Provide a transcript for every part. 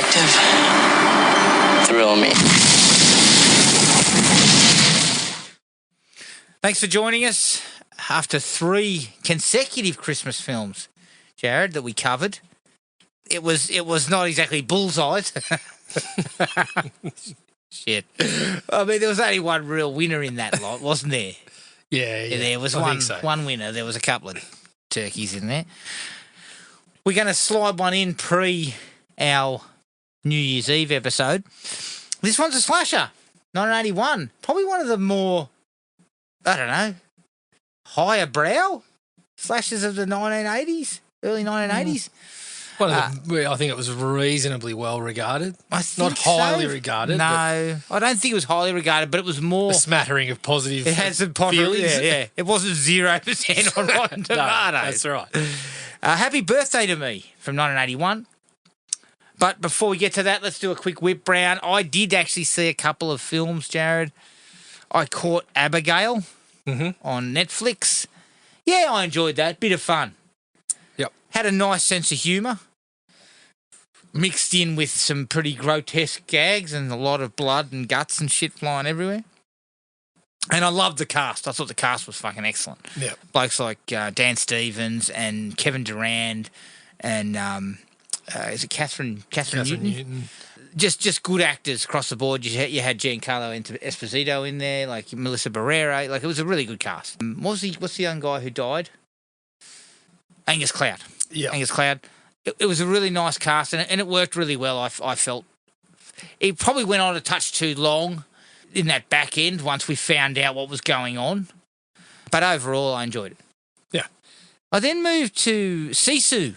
detective thrill me. Thanks for joining us after 3 consecutive Christmas films, Jared, that we covered. It was not exactly bullseyes. Shit. I mean, there was only one real winner in that lot, wasn't there? Yeah. There was one winner. There was a couple of turkeys in there. We're going to slide one in pre our New Year's Eve episode. This one's a slasher, 1981. Probably one of the more, I don't know, higher brow slashers of the 1980s, early 1980s. I think it was reasonably well regarded. Not highly regarded. No, I don't think it was highly regarded, but it was more a smattering of positive. It had some positive feelings. Yeah. It wasn't 0% on Rotten Tomatoes. No, that's right. Happy Birthday to Me from 1981. But before we get to that, let's do a quick whip round. I did actually see a couple of films, Jared. I caught Abigail on Netflix. Yeah, I enjoyed that. Bit of fun. Yep. Had a nice sense of humour. Mixed in with some pretty grotesque gags and a lot of blood and guts and shit flying everywhere. And I loved the cast. I thought the cast was fucking excellent. Yeah. Blokes like Dan Stevens and Kevin Durand and is it Catherine Newton? Just good actors across the board. You had Giancarlo Esposito in there, like Melissa Barrera. Like, it was a really good cast. What's the young guy who died? Angus Cloud. Yeah. Angus Cloud. It was a really nice cast, and it worked really well. I felt it probably went on a touch too long in that back end once we found out what was going on. But overall, I enjoyed it. Yeah. I then moved to Sisu.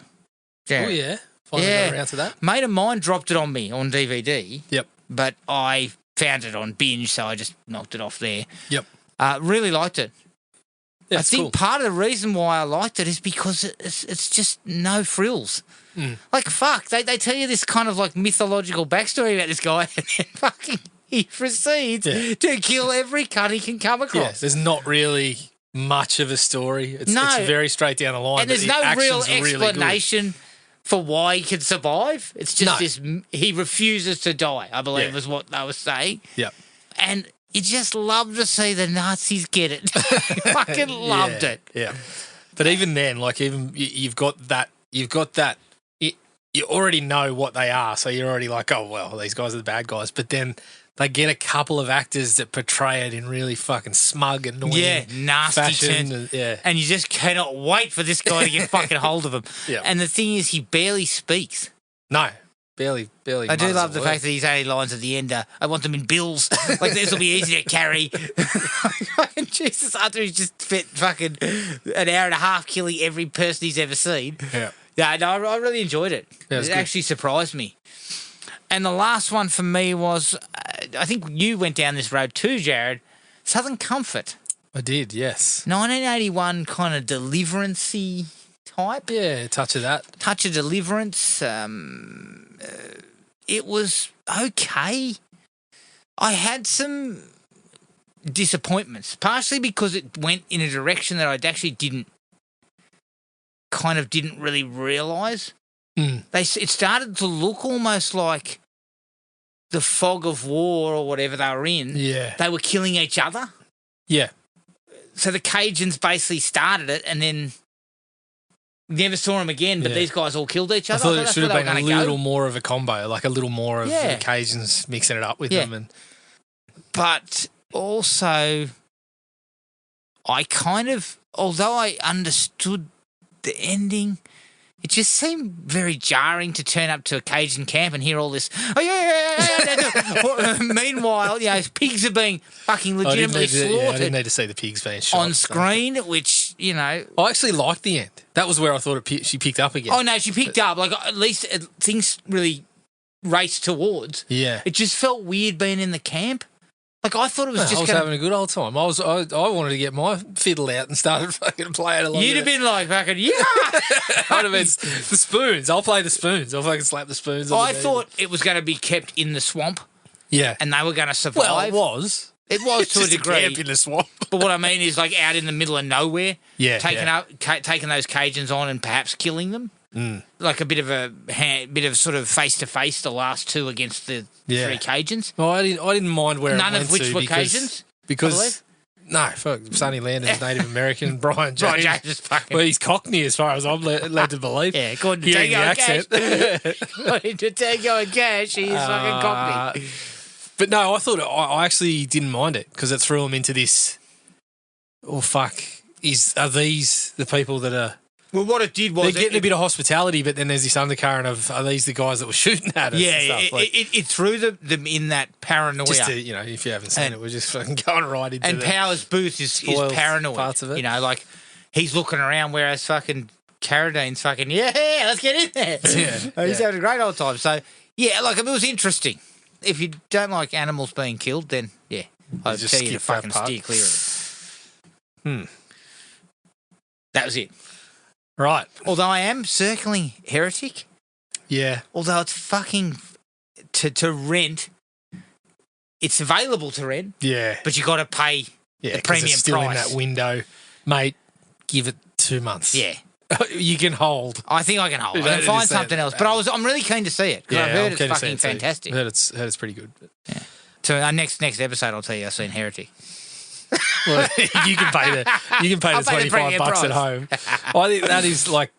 Oh, yeah. Finally got around to that. Mate of mine dropped it on me on DVD. Yep. But I found it on binge, so I just knocked it off there. Yep. Really liked it. Yeah, I think part of the reason why I liked it is because it's just no frills. Like, fuck, they tell you this kind of like mythological backstory about this guy, and then fucking he proceeds to kill every cunt he can come across. Yeah, there's not really much of a story. It's very straight down the line. And there's no real explanation for why he can survive. It's just he refuses to die, I believe is what they were saying. Yeah. And you just love to see the Nazis get it. Fucking loved it. Yeah. But even then, like, you've got that, you already know what they are, so you're already like, oh, well, these guys are the bad guys. But then they get a couple of actors that portray it in really fucking smug, annoying nasty fashion. And you just cannot wait for this guy to get fucking hold of him. Yeah. And the thing is, he barely speaks. No. Barely. I do love the fact that his only lines at the end are, I want them in bills. Like, this will be easy to carry. Fucking Jesus, after he's just spent fucking an hour and a half killing every person he's ever seen. Yeah. Yeah, no, I really enjoyed it. Yeah, it actually surprised me. And the last one for me was, I think you went down this road too, Jared, Southern Comfort. I did, yes. 1981 kind of deliverance-y type. Yeah, a touch of that. Touch of Deliverance. It was okay. I had some disappointments, partially because it went in a direction that I actually didn't really realise. It started to look almost like the fog of war or whatever they were in. Yeah. They were killing each other. Yeah. So the Cajuns basically started it and then never saw them again, but these guys all killed each other. I thought it should have been a little more of a combo, like a little more of the Cajuns mixing it up with them. But also, although I understood the ending, it just seemed very jarring to turn up to a Cajun camp and hear all this. Oh, yeah. Meanwhile, pigs are being fucking legitimately slaughtered. I didn't need to see the pigs being shot on screen, which, I actually liked the end. That was where I thought she picked up again. Oh, no, she picked up. Like, at least things really raced towards. Yeah. It just felt weird being in the camp. Like, I thought it was I was having a good old time. I wanted to get my fiddle out and started fucking playing along. You'd have been like fucking, I'd have been the spoons. I'll play the spoons. I'll fucking slap the spoons. I thought it was going to be kept in the swamp. Yeah. And they were going to survive. Well, it was. It was to a Just degree. camp in the swamp. But what I mean is like out in the middle of nowhere, Yeah, taking those Cajuns on and perhaps killing them. Like a bit of sort of face to face. The last two against the three Cajuns. Well, I didn't mind where None it went of which to were because, Cajuns. Because no, fuck, Sonny Landon's Native American. Brian James. Brian James is fucking. Well, he's Cockney as far as I'm led to believe. Yeah, according to Hearing Tango the and accent. Cash. According to Tango and Cash, he's fucking Cockney. But no, I thought I actually didn't mind it because it threw him into this. Oh fuck! Are these the people that are? Well, what it did was they're getting a bit of hospitality, but then there's this undercurrent of are these the guys that were shooting at us? Yeah, and stuff? it threw them in that paranoia. Just to, if you haven't seen it, we're just fucking going right into and Power's booth is paranoid. Parts of it. Like he's looking around, whereas fucking Carradine's fucking let's get in there. He's having a great old time. So yeah, like it was interesting. If you don't like animals being killed, then I'd just tell you to skip that fucking part. steer clear of it. That was it. Right. Although I am circling Heretic. Yeah. Although it's fucking to rent. It's available to rent. Yeah. But you got to pay the premium it's still price. in that window, mate. Give it 2 months. Yeah. You can hold. I think I can hold. You I don't can find just say something it. else. But I'm really keen to see it because I heard it's fucking fantastic. I heard it's pretty good. Yeah. So our next episode, I'll tell you I've seen Heretic. Well, you can pay the I'll pay the $25 price. at home. I think that is like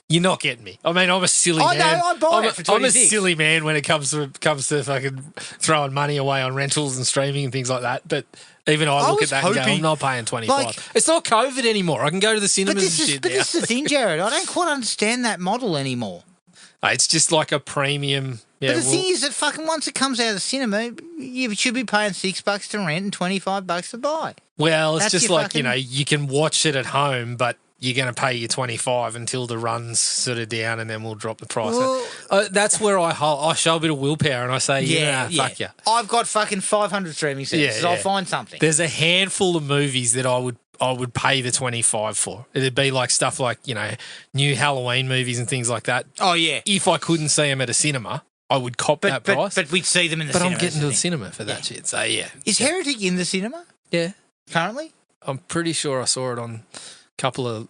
you're not getting me. I mean, I'm a silly man. No, I buy it for 26. I'm a silly man when it comes to fucking throwing money away on rentals and streaming and things like that. But even I look at that and go, I'm not paying 25. It's not COVID anymore. I can go to the cinemas and shit now. But this is the thing, Jared. I don't quite understand that model anymore. It's just like a premium. Yeah, but the thing is that fucking once it comes out of the cinema, you should be paying $6 to rent and $25 to buy. Well, it's just like, you can watch it at home, but you're going to pay your 25 until the run's sort of down and then we'll drop the price. Well, that's where I show a bit of willpower and I say, fuck you. I've got fucking 500 streaming services. I'll find something. There's a handful of movies that I would pay the 25 for. It'd be like stuff like, new Halloween movies and things like that. Oh, yeah. If I couldn't see them at a cinema, I would cop that price. But we'd see them in the cinema. But I'm getting to the cinema for that shit. So, yeah. Is Heretic in the cinema? Yeah. Currently? I'm pretty sure I saw it on a couple of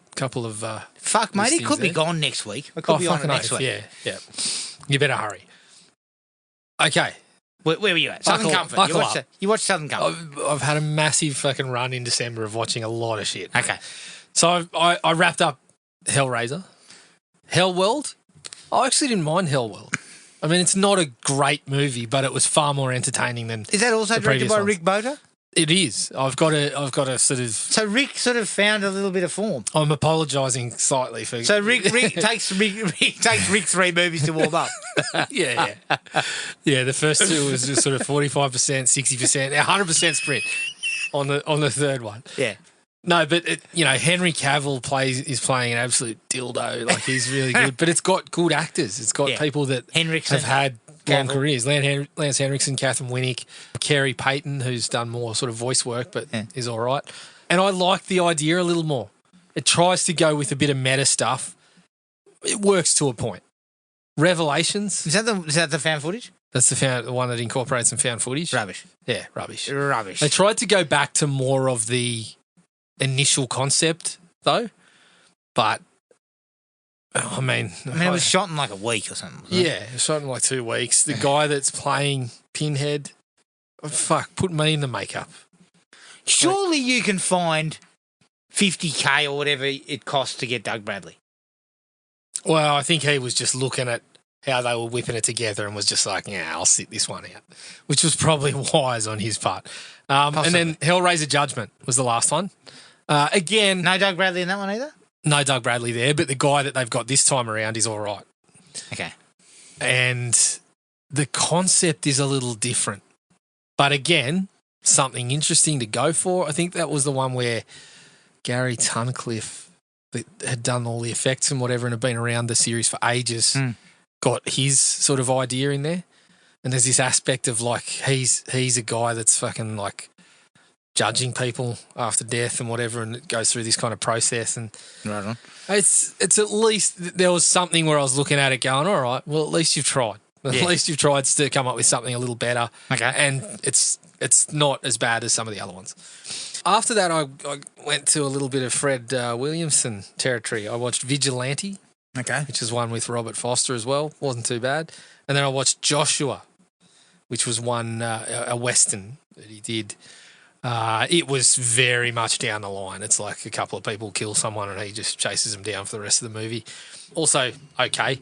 fuck, mate, it could be gone next week. It could be on next week. Yeah. You better hurry. Okay. Where were you at? Southern Comfort. You watched Southern Comfort. I've had a massive fucking run in December of watching a lot of shit. Okay. So I wrapped up Hellraiser. Hellworld. I actually didn't mind Hellworld. I mean, it's not a great movie, but it was far more entertaining than. Is that also directed by Rick Boda? It is. I've got a sort of. So Rick sort of found a little bit of form. I'm apologising slightly for. So Rick takes Rick 3 movies to warm up. Yeah. The first two was just sort of 45%, 60%, 100% sprint on the third one. Yeah. No, but Henry Cavill is playing an absolute dildo. Like he's really good, but it's got good actors. It's got people that have had long careers. Lance Henriksen, Catherine Winnick, Kerry Payton, who's done more sort of voice work, but is all right. And I like the idea a little more. It tries to go with a bit of meta stuff. It works to a point. Revelations. Is that the fan footage? That's the one that incorporates some found footage. Rubbish. Yeah, rubbish. Rubbish. They tried to go back to more of the initial concept, though. But, I mean, it was shot in like a week or something. Yeah, it was shot in like 2 weeks. The guy that's playing Pinhead, put me in the makeup. Surely you can find $50K or whatever it costs to get Doug Bradley. Well, I think he was just looking at how they were whipping it together and was just like, yeah, I'll sit this one out, which was probably wise on his part. And then Hellraiser Judgment was the last one. Again... No Doug Bradley in that one either? No Doug Bradley there, but the guy that they've got this time around is all right. Okay. And the concept is a little different. But again, something interesting to go for. I think that was the one where Gary Tunnicliffe, that had done all the effects and whatever and had been around the series for ages, got his sort of idea in there. And there's this aspect of like he's a guy that's fucking like judging people after death and whatever, and it goes through this kind of process. And right on. It's at least there was something where I was looking at it going, all right, well, at least you've tried. At least you've tried to come up with something a little better. Okay. And it's it's not as bad as some of the other ones. After that, I went to a little bit of Fred Williamson territory. I watched Vigilante, Okay. which is one with Robert Foster as well. Wasn't too bad. And then I watched Joshua, which was one, a Western that he did. It was very much down the line. It's like a couple of people kill someone and he just chases them down for the rest of the movie. Also, okay.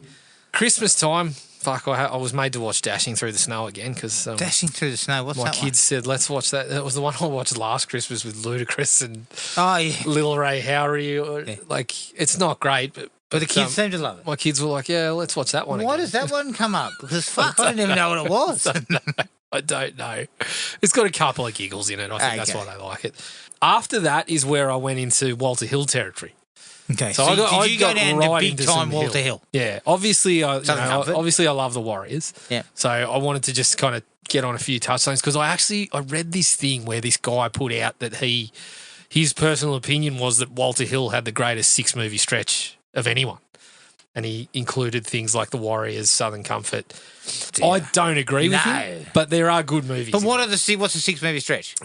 Christmas time, fuck, I was made to watch Dashing Through the Snow again because Dashing Through the Snow, what's my that kids said, let's watch that. That was the one I watched last Christmas with Ludacris and one? Oh, yeah. Little Ray Howery. Yeah. Like, it's not great, But the kids seem to love it. my kids were like, yeah, let's watch that one Why again. does that one come up? Because, fuck, I didn't even know what it was. I don't know. It's got a couple of giggles in it. I think that's Okay. why they like it. After that is where I went into Walter Hill territory. Okay, So so I did you go got down right to into big time some Walter Hill? Yeah, obviously, Southern Comfort. obviously, I love the Warriors. Yeah. So I wanted to just kind of get on a few touchstones because I read this thing where this guy put out that his personal opinion was that Walter Hill had the greatest 6-movie stretch of anyone, and he included things like the Warriors, Southern Comfort. I don't agree with him, but there are good movies. But what's the 6-movie stretch?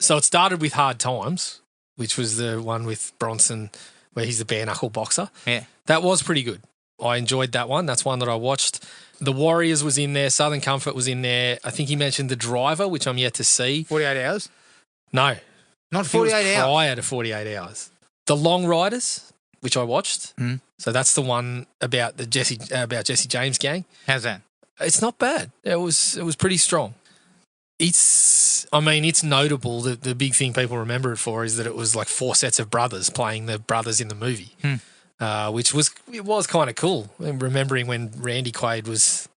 So it started with Hard Times, which was the one with Bronson where he's the bare knuckle boxer. Yeah. That was pretty good. I enjoyed that one. That's one that I watched. The Warriors was in there. Southern Comfort was in there. I think he mentioned The Driver, which I'm yet to see. 48 hours? No. Not It was 48 hours. prior to 48 hours. The Long Riders, which I watched. Mm. So that's the one about the Jesse James gang. How's that? It's not bad. It was pretty strong. It's notable that the big thing people remember it for is that it was like 4 sets of brothers playing the brothers in the movie, which was kind of cool. And remembering when Randy Quaid was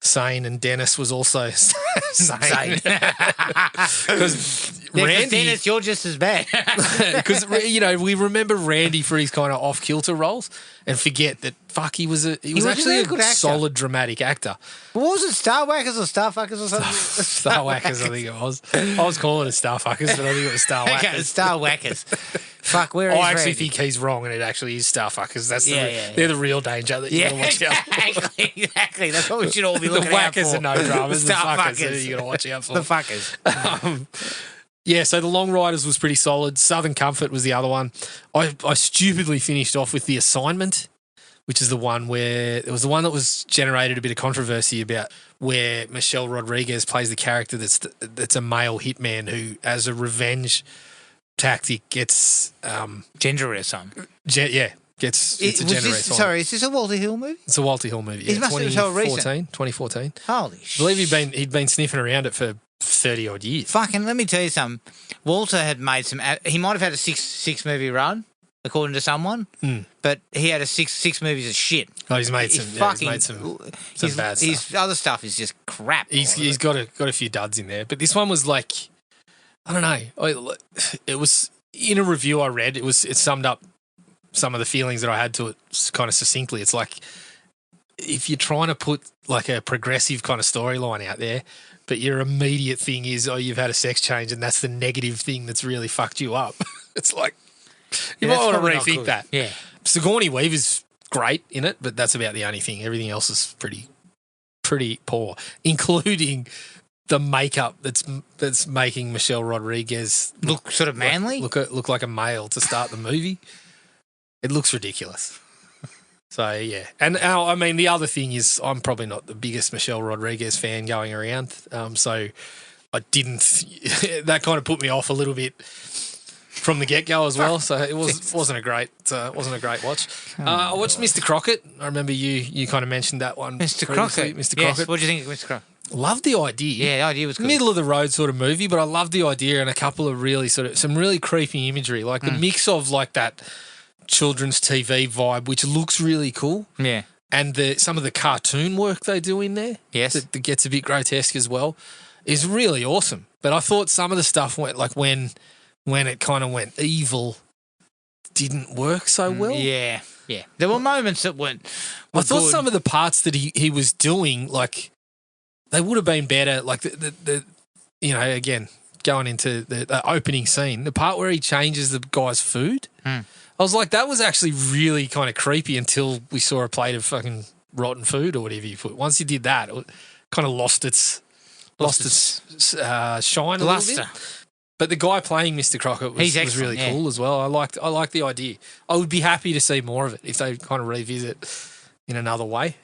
sane and Dennis was also sane. Because Randy, Dennis, you're just as bad. because we remember Randy for his kind of off kilter roles and forget that he was was actually a good actor. solid dramatic actor. What was it, Star Whackers or Star Fuckers or something? Star Whackers, I think it was. I was calling it Star Fuckers, but I think it was Star Whackers. Okay, Star Whackers. Fuck, where is I actually Randy? think he's wrong, and it actually is Star Fuckers. That's Yeah. they're the real danger that you got to watch out for. Exactly. That's what we should all be The looking out Whackers for. are no dramas. The Star fuckers Fuckers. you got to watch out for. The fuckers. Yeah, so the Long Riders was pretty solid. Southern Comfort was the other one. I stupidly finished off with The Assignment, which is the one where it was the one that was generated a bit of controversy about, where Michelle Rodriguez plays the character that's a male hitman who, as a revenge tactic, gets Gender or something. gets a gender assignment. Sorry, is this a Walter Hill movie? It's a Walter Hill movie. It must have been so recent. 2014. Holy I shit. believe he'd been sniffing around it for 30 odd years. Fucking, let me tell you something. Walter had made some. He might have had a six movie run, according to someone, but he had a six movies of shit. Oh, he's made some. Fucking, he's made some bad stuff. His other stuff is just crap. He's got a few duds in there, but this one was like, I don't know. It was in a review I read. It summed up some of the feelings that I had to it kind of succinctly. It's like, if you're trying to put like a progressive kind of storyline out there, but your immediate thing is, you've had a sex change, and that's the negative thing that's really fucked you up. It's like, you might want to rethink that. Yeah. Sigourney Weaver's great in it, but that's about the only thing. Everything else is pretty poor, including the makeup that's making Michelle Rodriguez Look sort of manly. look like a male to start the movie. It looks ridiculous. So, yeah. And I mean, the other thing is, I'm probably not the biggest Michelle Rodriguez fan going around. So I didn't, that kind of put me off a little bit from the get-go as well. So it wasn't a great watch. I watched Mr. Crockett. I remember you kind of mentioned that one. Mr. previously. Crockett. Mr. Yes, Crockett. what do you think of Mr. Crockett? Loved the idea. Yeah, the idea was good. Middle of the road sort of movie, but I loved the idea and a couple of really some really creepy imagery, like the mix of like that children's TV vibe, which looks really cool. Yeah. And some of the cartoon work they do in there, Yes. that gets a bit grotesque as well, is really awesome. But I thought some of the stuff went like when it kind of went evil, didn't work so well. Yeah. Yeah. There were moments that weren't. I thought some of the parts that he was doing, like, they would have been better. Like the again, going into the opening scene, the part where he changes the guy's food. I was like, that was actually really kind of creepy until we saw a plate of fucking rotten food or whatever you put. Once you did that, it kind of lost its lost its shine a little bit. But the guy playing Mr. Crockett was really cool as well. I liked the idea. I would be happy to see more of it if they kind of revisit in another way.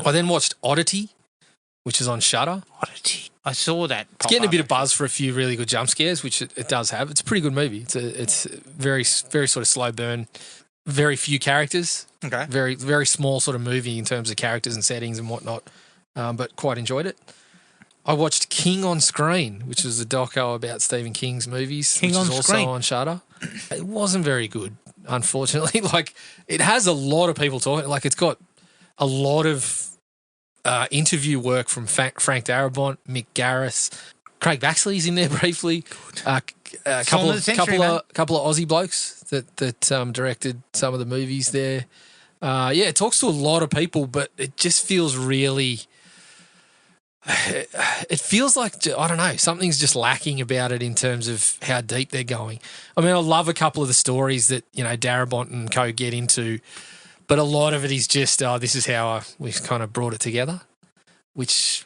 I then watched Oddity, which is on Shudder. Oddity. I saw that. It's getting a bit of buzz for a few really good jump scares, which it does have. It's a pretty good movie. It's very, very sort of slow burn, very few characters. Okay. Very, very small sort of movie in terms of characters and settings and whatnot, but quite enjoyed it. I watched King on Screen, which is a doco about Stephen King's movies, which is also on Shudder. It wasn't very good, unfortunately. Like, it has a lot of people talking. Like, it's got a lot of interview work from Frank Darabont, Mick Garris, Craig Baxley's in there briefly. A couple of Aussie blokes that directed some of the movies there. It talks to a lot of people, but it just feels really. It feels like, I don't know, something's just lacking about it in terms of how deep they're going. I mean, I love a couple of the stories that, Darabont and co get into, but a lot of it is just, this is how we kind of brought it together, which,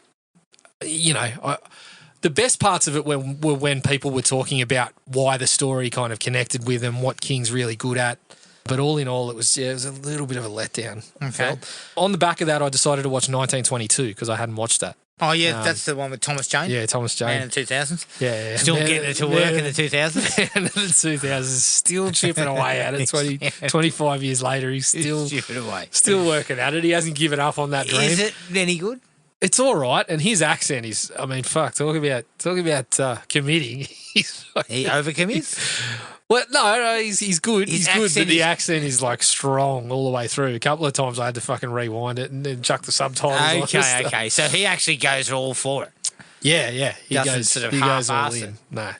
the best parts of it were when people were talking about why the story kind of connected with them, what King's really good at. But all in all, it was a little bit of a letdown. Okay. On the back of that, I decided to watch 1922 because I hadn't watched that. Oh, yeah, that's the one with Thomas Jane? Yeah, Thomas Jane. Man in the 2000s? Yeah. Still getting it to work in the 2000s? Man in the 2000s, still chipping away at it. 25 years later, he's still chipping away. Still working at it. He hasn't given up on that dream. Is it any good? It's all right, and his accent is, I mean, fuck, talk about committing. He overcommits? Well, no, he's good. He's good, but the accent is like strong all the way through. A couple of times I had to fucking rewind it and then chuck the subtitles. Okay. So he actually goes all for it. Yeah. He goes all in. No.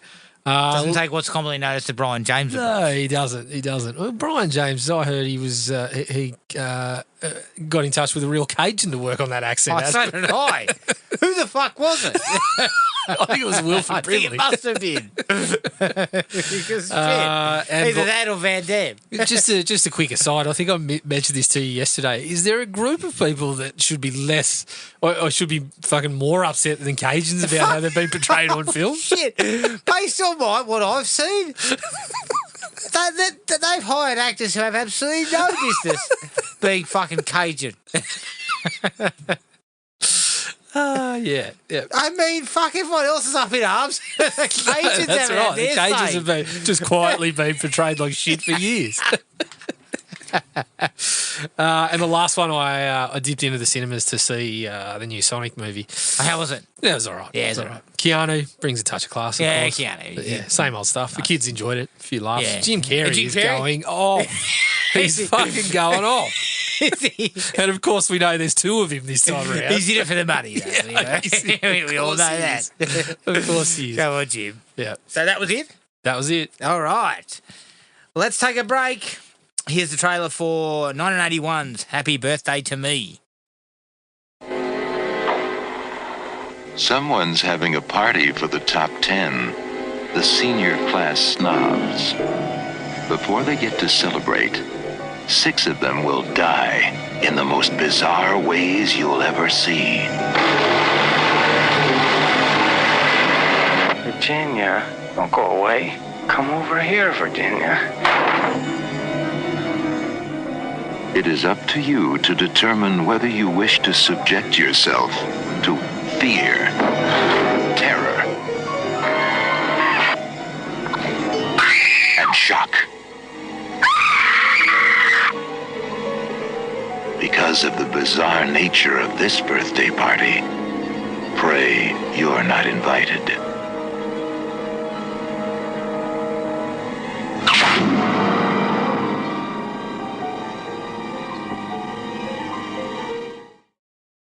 Doesn't take what's commonly known as the Brian James approach. No, he doesn't. Well, Brian James, I heard he was he got in touch with a real Cajun to work on that accent. So did I. Who the fuck was it? I think it was Wilford Brimley. It must have been. Because either that or Van Damme. Just a quick aside, I think I mentioned this to you yesterday. Is there a group of people that should be less or should be fucking more upset than Cajuns about how they've been portrayed on film? Shit. Based on what I've seen, they've hired actors who have absolutely no business being fucking Cajun. Yeah. I mean, fuck, everyone else is up in arms. Cajuns That's right. The Cajuns have been just quietly been portrayed like shit for years. And the last one, I dipped into the cinemas to see the new Sonic movie. How was it? Yeah, it was all right. Yeah, it was all right. Keanu brings a touch of class, of course. Keanu. But yeah, same old stuff. The kids enjoyed it. A few laughs. Yeah. Jim Carrey is going off. He's fucking going off. And of course, we know there's two of him this time around. He's in it for the money, though. We all know that. Of course he is. Go on, Jim. Yeah. So that was it? That was it. All right. Let's take a break. Here's the trailer for 1981's Happy Birthday to Me. Someone's having a party for the top 10, the senior class snobs. Before they get to celebrate, 6 of them will die in the most bizarre ways you'll ever see. Virginia, don't go away. Come over here, Virginia. It is up to you to determine whether you wish to subject yourself to fear, terror, and shock. Because of the bizarre nature of this birthday party, pray you're not invited.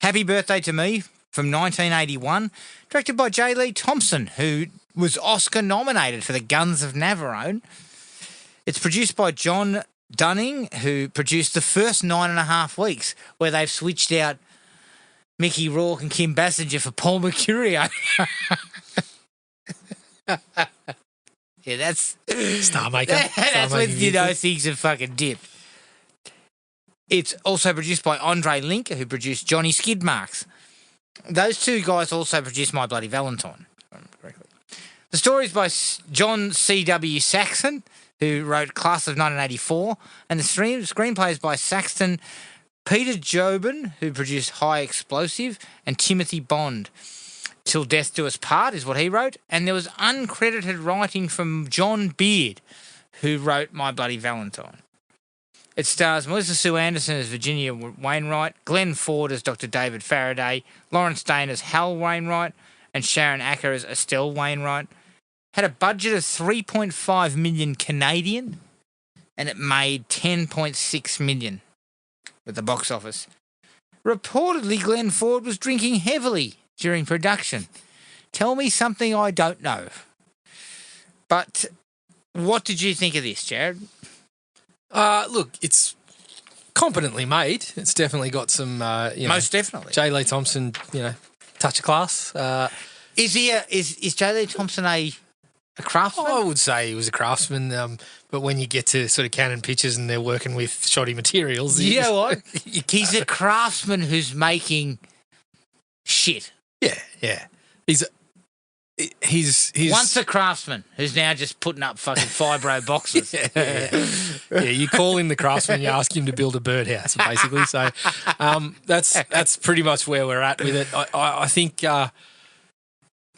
Happy Birthday to Me from 1981, directed by J. Lee Thompson, who was Oscar nominated for The Guns of Navarone. It's produced by John Dunning, who produced the first 9.5 weeks, where they've switched out Mickey Rourke and Kim Basinger for Paul Mercurio. Yeah, that's Star Maker. That's when things have fucking dipped. It's also produced by Andre Linker, who produced Johnny Skid Marks. Those two guys also produced My Bloody Valentine. if I remember correctly. The story is by John C.W. Saxon, who wrote Class of 1984, and the screenplay is by Saxton, Peter Jobin, who produced High Explosive, and Timothy Bond. Till Death Do Us Part is what he wrote, and there was uncredited writing from John Beard, who wrote My Bloody Valentine. It stars Melissa Sue Anderson as Virginia Wainwright, Glenn Ford as Dr. David Faraday, Lawrence Dane as Hal Wainwright, and Sharon Acker as Estelle Wainwright. Had a budget of 3.5 million Canadian, and it made 10.6 million at the box office. Reportedly, Glenn Ford was drinking heavily during production. Tell me something I don't know. But what did you think of this, Jared? Look, it's competently made. It's definitely got some, Most definitely. J. Lee Thompson, touch of class. Is J. Lee Thompson a craftsman? I would say he was a craftsman, but when you get to sort of Canon Pictures and they're working with shoddy materials, You know what? He's a craftsman who's making shit. Yeah. He's Once a craftsman who's now just putting up fucking fibro boxes. Yeah, you call him the craftsman, you ask him to build a birdhouse, basically. So that's pretty much where we're at with it. I think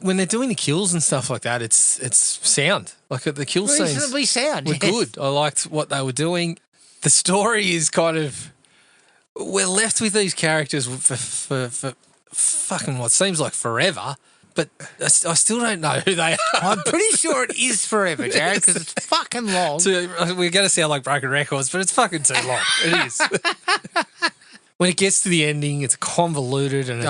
when they're doing the kills and stuff like that, it's sound. Like the kill scenes Reasonably sound. were yes. good. I liked what they were doing. The story is kind of, we're left with these characters for fucking what seems like forever. But I still don't know who they are. I'm pretty sure it is forever, Jared, because it's fucking long. So we're going to sound like broken records, but it's fucking too long. It is. When it gets to the ending, it's convoluted and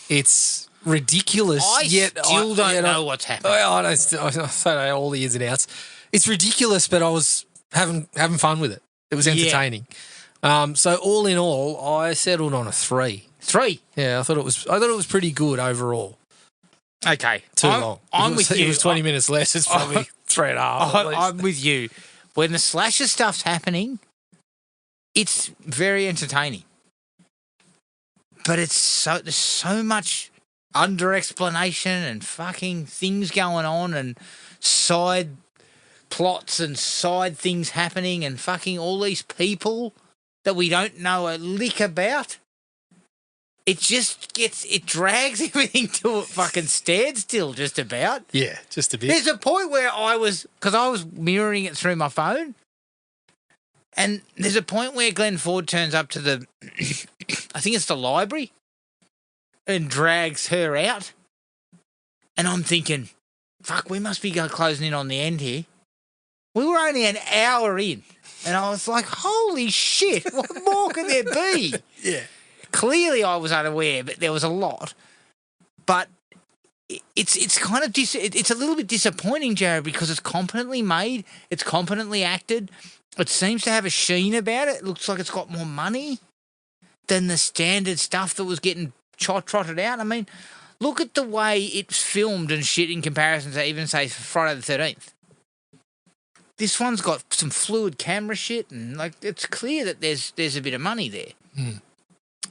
it's ridiculous. I still don't know what's happening. I don't know all the ins and outs. It's ridiculous, but I was having fun with it. It was entertaining. So all in all, I settled on a 3. 3? Yeah, I thought it was pretty good overall. Okay. Too long. I'm with you. It was 20 minutes less. It's probably 3.5. I'm with you. When the slasher stuff's happening, it's very entertaining. But there's so much under explanation and fucking things going on and side plots and side things happening and fucking all these people that we don't know a lick about. It drags everything to a fucking standstill just about. Yeah, just a bit. There's a point where I was mirroring it through my phone, and there's a point where Glenn Ford turns up to the, I think it's the library, and drags her out. And I'm thinking, fuck, we must be closing in on the end here. We were only an hour in, and I was like, holy shit, what more can there be? Yeah. Clearly, I was unaware, but there was a lot. But it's kind of it's a little bit disappointing, Jared, because it's competently made, it's competently acted. It seems to have a sheen about it. It looks like it's got more money than the standard stuff that was getting trotted out. I mean, look at the way it's filmed and shit in comparison to even say Friday the 13th. This one's got some fluid camera shit, and like it's clear that there's a bit of money there. Hmm.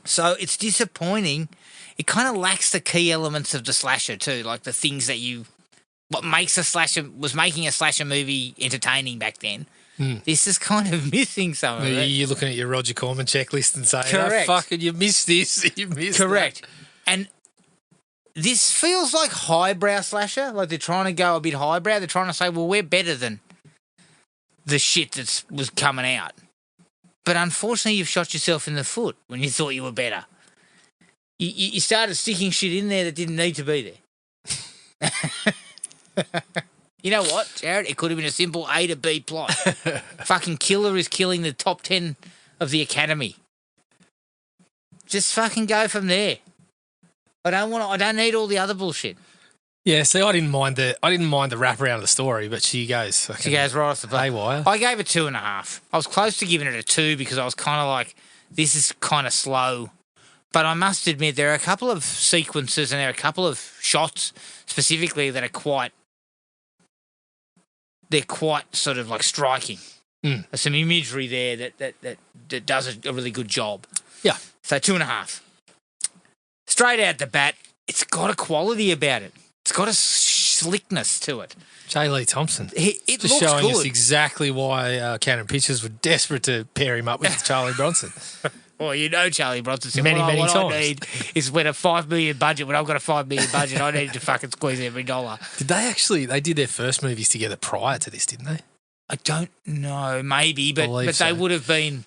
So it's disappointing. It kind of lacks the key elements of the slasher too, like the things that what makes was making a slasher movie entertaining back then. This is kind of missing some of it. You're looking at your Roger Corman checklist and saying, correct. Oh, fucking, you missed this, you missed correct. that. And this feels like highbrow slasher, like they're trying to go a bit highbrow. They're trying to say, well, we're better than the shit that was coming out. But unfortunately, you've shot yourself in the foot when you thought you were better. You started sticking shit in there that didn't need to be there. You know what, Jared? It could have been a simple A to B plot. Fucking killer is killing the top 10 of the Academy. Just fucking go from there. I don't need all the other bullshit. Yeah, see, I didn't mind the wraparound of the story, but she goes right off the bat. haywire. I gave it 2.5. I was close to giving it a 2 because I was kind of like, this is kind of slow. But I must admit, there are a couple of sequences and there are a couple of shots specifically that are quite sort of like striking. There's some imagery there that does a really good job. Yeah. So 2.5. straight out the bat, it's got a quality about it. It's got a slickness to it. J. Lee Thompson. It Just looks showing good. us exactly why Canon Pictures were desperate to pair him up with Charlie Bronson. Well, you know Charlie Bronson said, Many what times. I need is when a $5 million budget, when I've got a $5 million budget, I need to fucking squeeze every dollar. Did they did their first movies together prior to this, didn't they? I don't know, maybe, but Believe they so. would have been.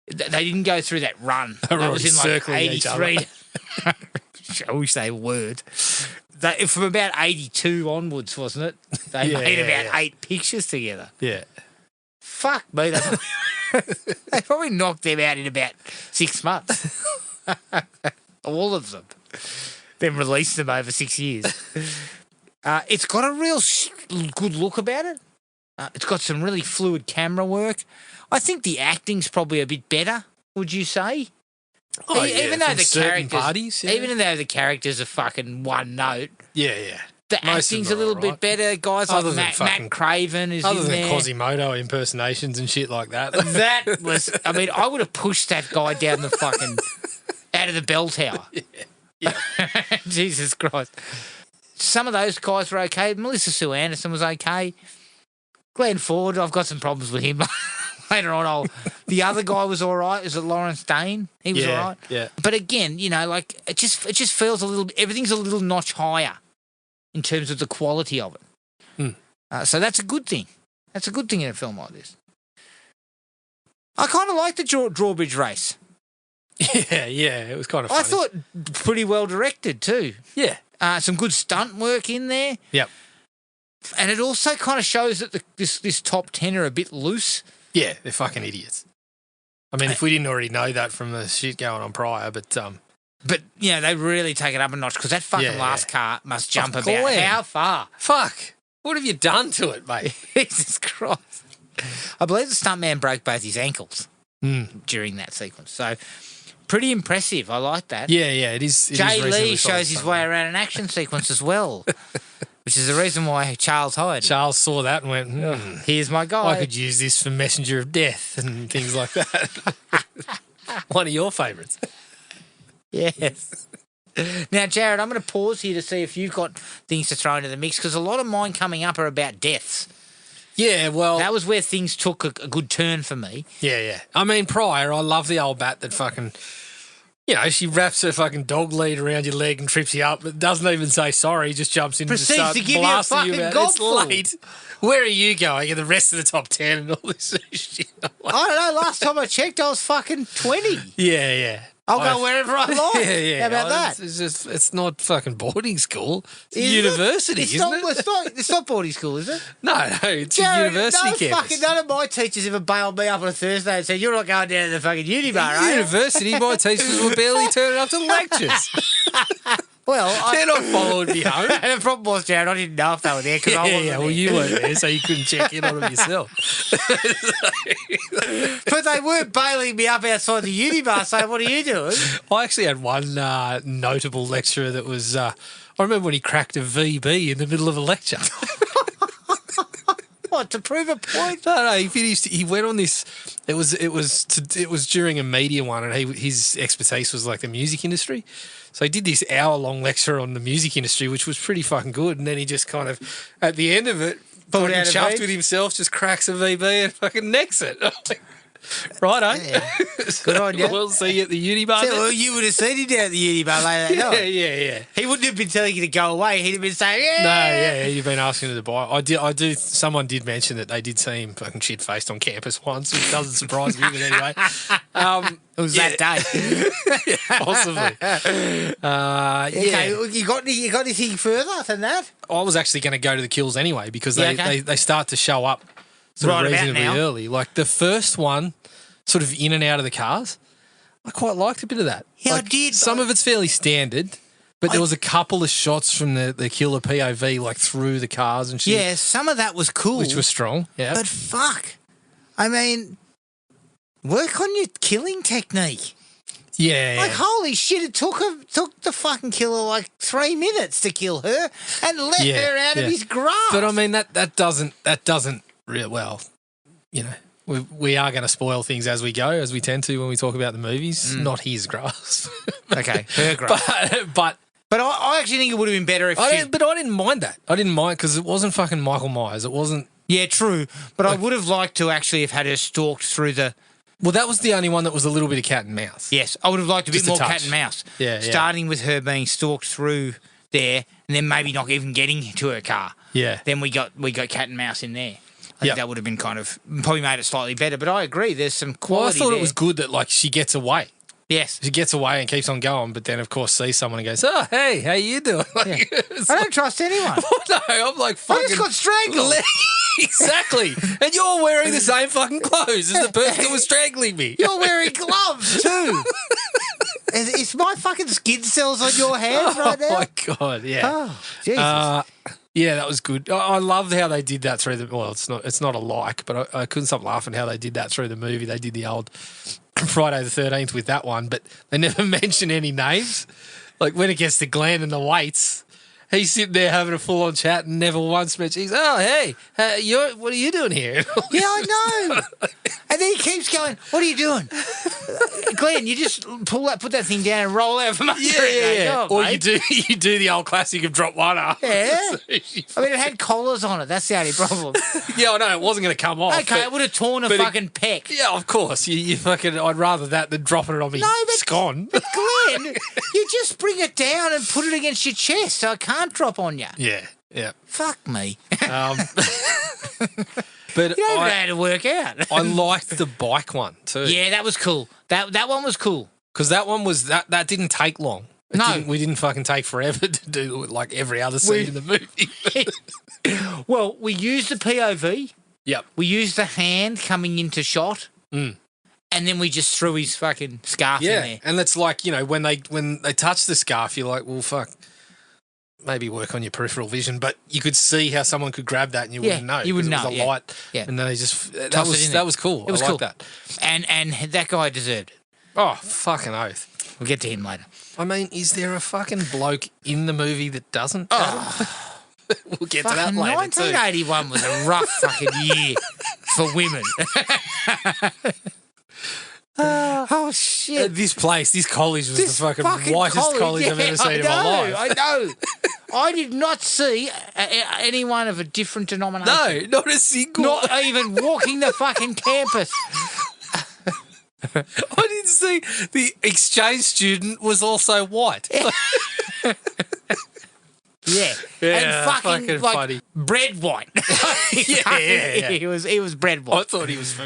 They didn't go through that run. They were That was in already like circling each other. 83. I wish they would. From about 82 onwards, wasn't it? They made about 8 pictures together. Yeah. Fuck me. They probably knocked them out in about 6 months. All of them. Then released them over 6 years. It's got a real good look about it. It's got some really fluid camera work. I think the acting's probably a bit better, would you say? Oh, Even yeah, though from the certain characters, parties, yeah. even though the characters are fucking one note, Yeah. the Most of acting's them a little are bit alright. better. Guys Other like than Matt fucking- Craven is Other in than there. Quasimodo impersonations and shit like that. That was, I mean, I would have pushed that guy down the fucking, out of the bell tower. Yeah. Jesus Christ. Some of those guys were okay. Melissa Sue Anderson was okay. Glenn Ford, I've got some problems with him. Later on, the other guy was all right. Is it Lawrence Dane? He was all right. Yeah. But again, like it just feels a little. Everything's a little notch higher in terms of the quality of it. So that's a good thing. That's a good thing in a film like this. I kind of like the drawbridge race. Yeah, it was kind of funny. I thought pretty well directed too. Yeah. Some good stunt work in there. Yep. And it also kind of shows that this top 10 are a bit loose. Yeah, they're fucking idiots. I mean, if we didn't already know that from the shit going on prior, but they really take it up a notch because that fucking last car must jump Fuck, about Glenn. how far? fuck, what have you done to it, mate? Jesus Christ. I believe the stuntman broke both his ankles during that sequence. So pretty impressive. I like that. Yeah, it is. Jay Lee shows his way around an action sequence as well, which is the reason why Charles hired him. Charles saw that and went, Here's my guy. I could use this for Messenger of Death and things like that. One of your favourites. Yes. Now, Jared, I'm going to pause here to see if you've got things to throw into the mix because a lot of mine coming up are about deaths. Yeah, well. That was where things took a good turn for me. Yeah. I mean, prior, I love the old bat that fucking, she wraps her fucking dog lead around your leg and trips you up, but doesn't even say sorry, just jumps in Proceeds and starts to give you a blasting fucking about gobful. It's late. Where are you going? And the rest of the top 10 and all this shit. I don't know. Last time I checked, I was fucking 20. Yeah. I'll go wherever I like. Yeah. How about that? It's not fucking boarding school. It's Is university, it? isn't it? It's not boarding school, is it? No, it's a Jared, university campus. None of my teachers ever bailed me up on a Thursday and said, you're not going down to the fucking uni bar, are you? University, my teachers were barely turning up to lectures. Well, They're not following me home. the problem was, Jared, I didn't know if they were there because I wasn't Yeah, well, there. you weren't there, so you couldn't check in on them yourself. But they weren't bailing me up outside the uni bar saying, what are you doing? I actually had one notable lecturer that was, I remember when he cracked a VB in the middle of a lecture. What, to prove a point? No, he went on this, it was during a media one, and his expertise was like the music industry. So he did this hour-long lecture on the music industry, which was pretty fucking good, and then he just kind of, at the end of it, Pulled fucking out a chuffed beat? with himself, just cracks a VB and fucking necks it. I'm like, righto. Yeah. Good on you. We'll see you at the uni bar. So, well, you would have seen him down at the uni bar later that night. Yeah. He wouldn't have been telling you to go away. He'd have been saying, No, yeah. yeah, you've been asking to buy. I do. Someone did mention that they did see him fucking shit faced on campus once, which doesn't surprise me. But anyway, It was that day. possibly. Okay, you got anything further than that? I was actually going to go to the kills anyway because Yeah, okay. they start to show up sort Right of about reasonably now. early. Like the first one, sort of in and out of the cars. I quite liked a bit of that. Yeah, I Like, did. Some of it's fairly standard. But there was a couple of shots from the killer POV, like through the cars and shit. Yeah, some of that was cool. Which was strong. Yeah. But fuck. I mean, work on your killing technique. yeah. Like, holy shit, it took the fucking killer like 3 minutes to kill her and let Yeah, her out of yeah. his grasp. But I mean, that doesn't real well, we are going to spoil things as we go, as we tend to when we talk about the movies. Not his grass. Okay, her grass. But I actually think it would have been better if I didn't mind that. I didn't mind because it wasn't fucking Michael Myers. It wasn't. Yeah, true. But I would have liked to actually have had her stalked through the... Well, that was the only one that was a little bit of cat and mouse. Yes, I would have liked a Just bit a more touch. cat and mouse. Yeah. Starting with her being stalked through there and then maybe not even getting to her car. Yeah. Then we got cat and mouse in there. I think Yep. that would have been probably made it slightly better. But I agree, there's some Well, I quality thought there. it was good that like she gets away. Yes. She gets away and keeps on going, but then of course sees someone and goes, "Oh, hey, how you doing?" Like, it's I like, don't trust anyone. no, I'm like I fucking. just got strangled. Exactly, and you're wearing the same fucking clothes as the person that was strangling me. You're wearing gloves too. Is my fucking skin cells on your hands right now? Oh my god, yeah. Oh, Jesus. Yeah, that was good. I loved how they did that through the. Well, it's not a like, but I couldn't stop laughing how they did that through the movie. They did the old Friday the 13th with that one, but they never mention any names. Like when it gets to Glenn and the weights, he's sitting there having a full on chat and never once mentions. Oh, hey, what are you doing here? Yeah, I know. And then he keeps going, "What are you doing?" Glenn, you just put that thing down and roll out from under it. Yeah. Go on, Or mate. you do the old classic of drop one up. Yeah. I mean, it had collars on it. That's the only problem. Yeah, I know it wasn't going to come off. Okay, I would have torn a but fucking pec. Yeah, of course. You fucking. I'd rather that than dropping it on me. No, but scone. But Glenn, you just bring it down and put it against your chest so it can't drop on you. Yeah. Fuck me. But You don't know how to work out. I liked the bike one too. Yeah, that was cool. That one was cool. Because that one was that didn't take long. We didn't fucking take forever to do like every other scene in the movie. Well, we used the POV. Yep. We used the hand coming into shot. And then we just threw his fucking scarf in there. And it's like, when they touch the scarf, you're like, well, fuck, maybe work on your peripheral vision, but you could see how someone could grab that and you wouldn't know. You wouldn't know. It was a light, and then they just Toss it in there. that was cool. It was I cool. like that. And that guy deserved it. Oh, fucking oath. We'll get to him later. I mean, is there a fucking bloke in the movie that doesn't? We'll get to that Fucking later 1981 was a rough fucking year for women. Oh, shit. This college was the fucking whitest college I've ever seen in my life. I know. I did not see anyone of a different denomination. No, not a single. Not even walking the fucking campus. I didn't see the exchange student was also white. Yeah. Yeah, and fucking like funny. bread white. Yeah. He was bread white. I thought he was,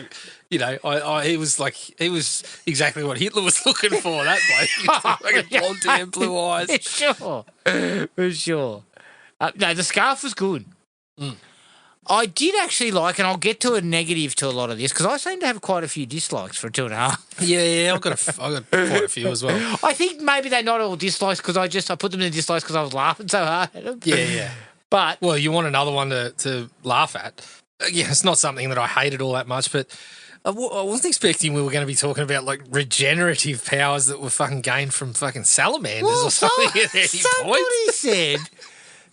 he was exactly what Hitler was looking for. That bloke, like blonde hair, blue eyes. For sure. No, the scarf was good. I did actually like, and I'll get to a negative to a lot of this because I seem to have quite a few dislikes for 2.5. Yeah, I've got quite a few as well. I think maybe they're not all dislikes because I put them in dislikes because I was laughing so hard at them. Yeah. But well, you want another one to laugh at. Yeah, it's not something that I hated all that much, but I wasn't expecting we were going to be talking about like regenerative powers that were fucking gained from fucking salamanders or something at any somebody point. said,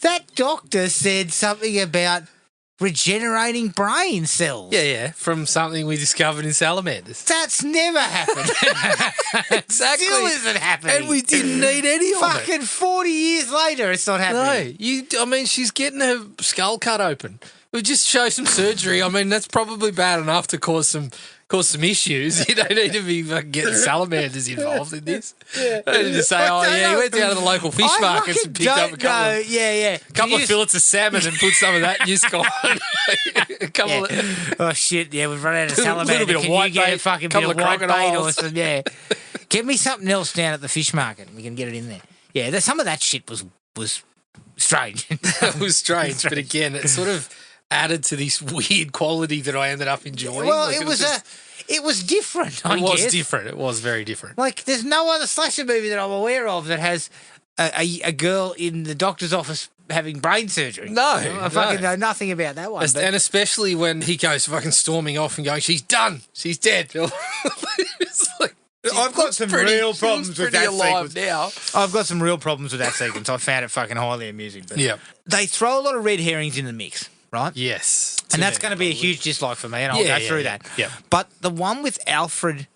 that doctor said something about regenerating brain cells. Yeah, from something we discovered in salamanders. That's never happened. Exactly. Still isn't happening. And we didn't need any of it. Fucking 40 years later, it's not happening. No, she's getting her skull cut open. We just show some surgery. I mean, that's probably bad enough to cause some issues. You don't need to be fucking getting salamanders involved in this. Yeah. Don't need to say, you went down to the local fish markets and picked up a couple of fillets of salmon and put some of that in your skull. Oh, shit, we've run out of salamander. A little bit of white get bait, a fucking bit of white bait or some, Get me something else down at the fish market and we can get it in there. Yeah, some of that shit was strange. It was strange, but again, it sort of added to this weird quality that I ended up enjoying. Well, it was different, I guess. It was different. It was very different. Like, there's no other slasher movie that I'm aware of that has a girl in the doctor's office having brain surgery. No. I fucking know nothing about that one. And especially when he goes fucking storming off and going, she's done. She's dead. It's like, I've got some real problems with that sequence. Now. I've got some real problems with that sequence. I found it fucking highly amusing. But yeah. They throw a lot of red herrings in the mix. right? Yes. And that's going to be a huge dislike for me, and I'll go through that. Yeah. But the one with Alfred,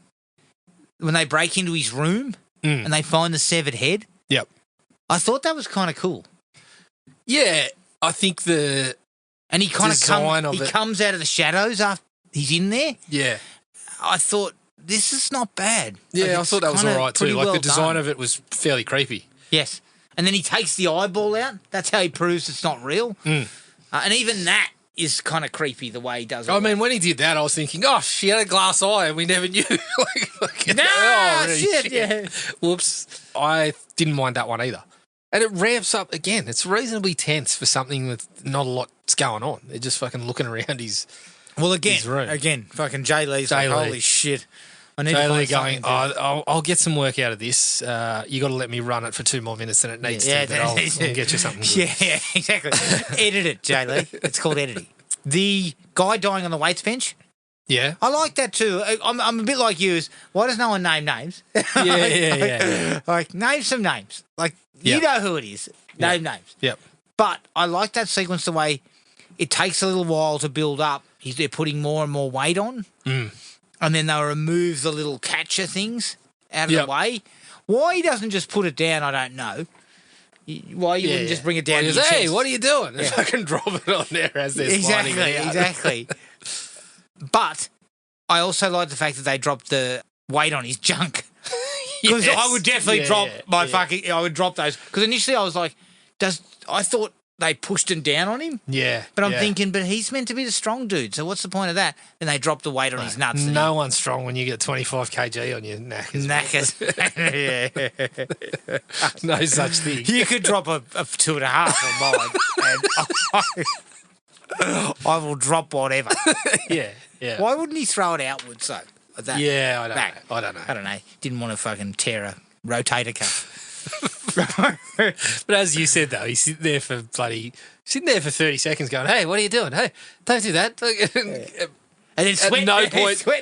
when they break into his room and they find the severed head, Yep. I thought that was kind of cool. Yeah, I think the And he kind design of of it. comes out of the shadows after he's in there. Yeah. I thought this is not bad. Yeah, Like, I it's thought that was kinda all right too. pretty Like well the design done. of it was fairly creepy. Yes. And then he takes the eyeball out. That's how he proves it's not real. And even that is kind of creepy, the way he does it. I mean, when he did that, I was thinking, oh, she had a glass eye and we never knew. Shit, yeah. Whoops. I didn't mind that one either. And it ramps up again. It's reasonably tense for something with not a lot's going on. They're just fucking looking around his Well, his room. again, fucking Jay Lee's Jay like, Lee. holy shit. I need Jay to Lee find going, something. I'll get some work out of this. You got to let me run it for 2 more minutes than it needs to, but I'll get you something good. Yeah, exactly. Edit it, Jay Lee. It's called editing. The guy dying on the weights bench, Yeah. I like that too. I'm a bit like you. Why does no one name names? Yeah. Like, name some names. Like, Yeah. you know who it is. Name names. Yep. But I like that sequence the way it takes a little while to build up. They're putting more and more weight on. And then they'll remove the little catcher things out of the way. Why he doesn't just put it down, I don't know. Why you wouldn't just bring it down to your Hey, chest. what are you doing? And I can drop it on there as they're sliding it out. Exactly. But I also like the fact that they dropped the weight on his junk. Because Yes. I would definitely drop I would drop those. Because initially I was like, I thought they pushed him down on him. Yeah. But I'm thinking, but he's meant to be the strong dude. So what's the point of that? Then they dropped the weight on his nuts. No one's strong when you get 25 kg on your neck. Knackers. No such thing. You could drop a 2.5 on mine. And I will drop whatever. Yeah. Why wouldn't he throw it outwards though? Like that? Yeah, I don't know. I don't know. Didn't want to fucking tear a rotator cuff. But as you said, though, he's sitting there for 30 seconds going, hey, what are you doing? Hey, don't do that. And then sweating over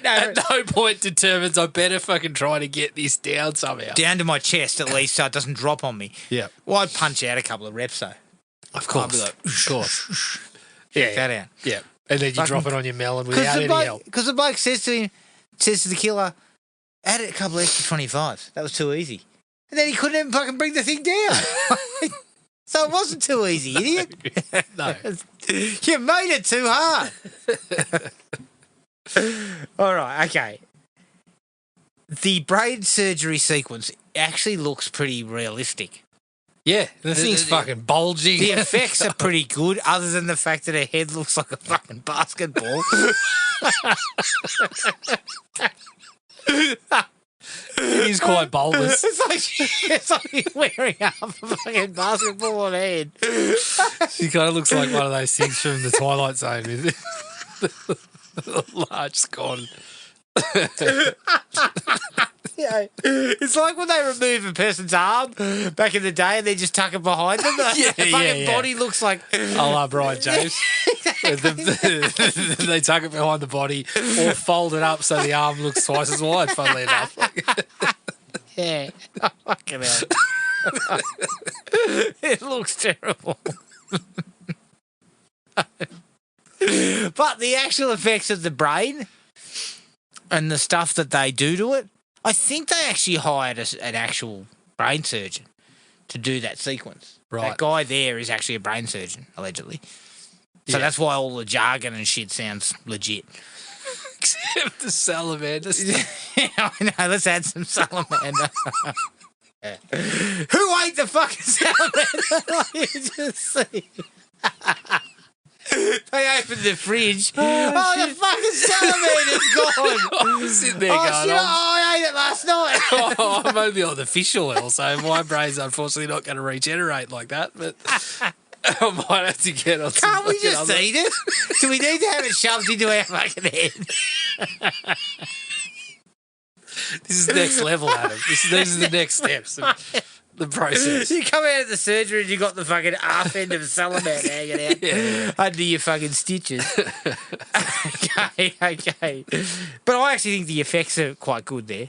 At no point determines I better fucking try to get this down somehow. down to my chest at least so it doesn't drop on me. Yeah. Well, I'd punch out a couple of reps though. Of course. I'd be like, of course. check that out. Yeah. And then you drop it on your melon without any help. Because the bloke says to the killer, add a couple extra 25s. That was too easy. And then he couldn't even fucking bring the thing down. So it wasn't too easy, idiot. No. You made it too hard. All right, okay. The brain surgery sequence actually looks pretty realistic. Yeah. The thing's fucking bulging. The effects are pretty good, other than the fact that her head looks like a fucking basketball. It is quite bulbous. It's like he's wearing half a fucking basketball on her head. She kind of looks like one of those things from the Twilight Zone with the large scone. Yeah. It's like when they remove a person's arm back in the day and they just tuck it behind them. The fucking body looks like... Oh, Brian James. They tuck it behind the body or fold it up so the arm looks twice as wide, funnily enough. Yeah. Oh, fucking hell. It looks terrible. But the actual effects of the brain and the stuff that they do to it, I think they actually hired an actual brain surgeon to do that sequence. Right. That guy there is actually a brain surgeon, allegedly. So that's why all the jargon and shit sounds legit. Except the salamander stuff. I know, let's add some salamander. Who ate the fucking salamander? You just see. They opened the fridge. The fucking salamander's gone. I was sitting there going, shit, I ate it last night. I'm only on the fish oil, so my brain's unfortunately not going to regenerate like that, but I might have to get on some Can't we fucking just eat it? Do we need to have it shoved into our fucking head? This is next level, Adam. These are the next steps of the process. You come out of the surgery and you got the fucking half end of a salamander hanging out under your fucking stitches. Okay. But I actually think the effects are quite good there.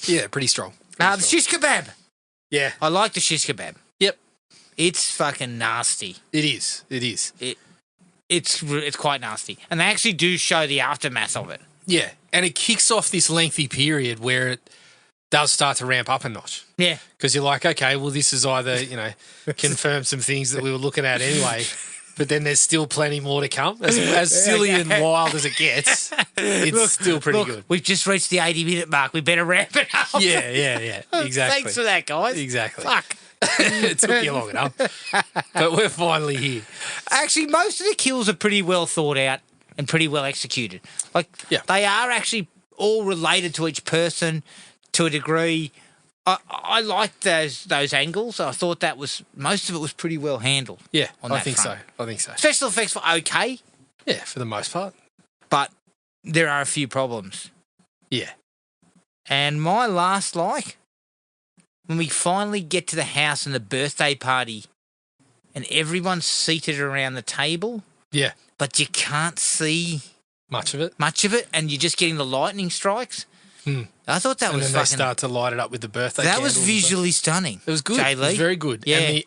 Yeah, pretty strong. The shish kebab. Yeah. I like the shish kebab. Yep. It's fucking nasty. It is. It it's quite nasty. And they actually do show the aftermath of it. Yeah, and it kicks off this lengthy period where it does start to ramp up a notch. Yeah. Because you're like, okay, well, this is either, confirm some things that we were looking at anyway, but then there's still plenty more to come. As silly and wild as it gets, it's still pretty good. We've just reached the 80-minute mark. We better ramp it up. Yeah, exactly. Thanks for that, guys. Exactly. Fuck. It took you long enough, but we're finally here. Actually, most of the kills are pretty well thought out and pretty well executed. They are actually all related to each person to a degree. I liked those angles. I thought that was most of it was pretty well handled. Yeah, on I that think front. so. I think so. Special effects were okay, Yeah, for the most part. but there are a few problems. Yeah. And my last when we finally get to the house and the birthday party and everyone's seated around the table, Yeah. but you can't see Much of it. and you're just getting the lightning strikes. I thought that And was then they fucking... start to light it up with the birthday That was candles and stuff. visually stunning. It was good. Jay It was Lee. very good. Yeah. And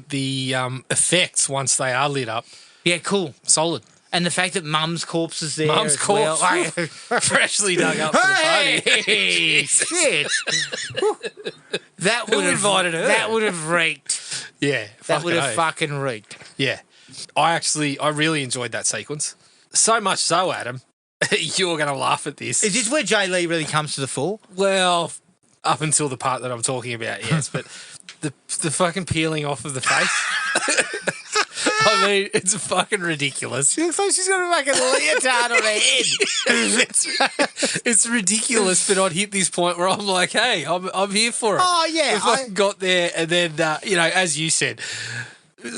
the effects, once they are lit up, Yeah, cool. solid. And the fact that Mum's corpse is there Mum's as well. corpse. Freshly dug up for the party. Hey, shit. That Who would have invited her? That would have reeked. Yeah. That would have oath. fucking reeked. Yeah. I really enjoyed that sequence. So much so, Adam, you're going to laugh at this. Is this where Jay Lee really comes to the fore? Well, up until the part that I'm talking about, yes. But the fucking peeling off of the face. I mean, it's fucking ridiculous. She looks like she's got a fucking leotard on her head. It's ridiculous, but I'd hit this point where I'm like, hey, I'm here for it. Oh, yeah. If I got there and then, as you said,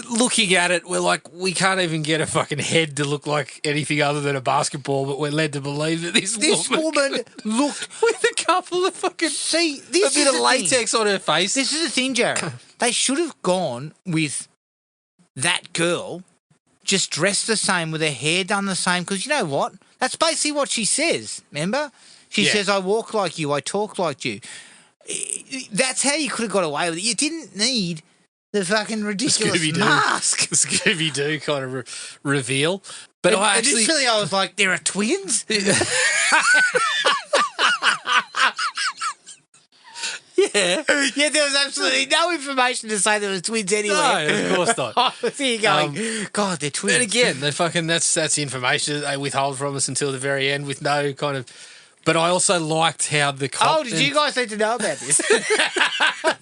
looking at it, we're like, we can't even get a fucking head to look like anything other than a basketball, but we're led to believe that this woman looked... with a couple of fucking... See, a this bit is of the latex on her face. This is the thing, Jared. They should have gone with that girl just dressed the same with her hair done the same, because you know what? That's basically what she says, remember? She says, I walk like you, I talk like you. That's how you could have got away with it. You didn't need the fucking ridiculous Scooby-Doo. mask. Scooby-Doo kind of reveal. But I actually... Initially, I was like, there are twins? Yeah. Yeah, there was absolutely no information to say there was twins anyway. No, of course not. I was here going, God, they're twins. And again, they fucking that's information that they withhold from us until the very end with no kind of... But I also liked how the cop... Oh, did you guys need to know about this?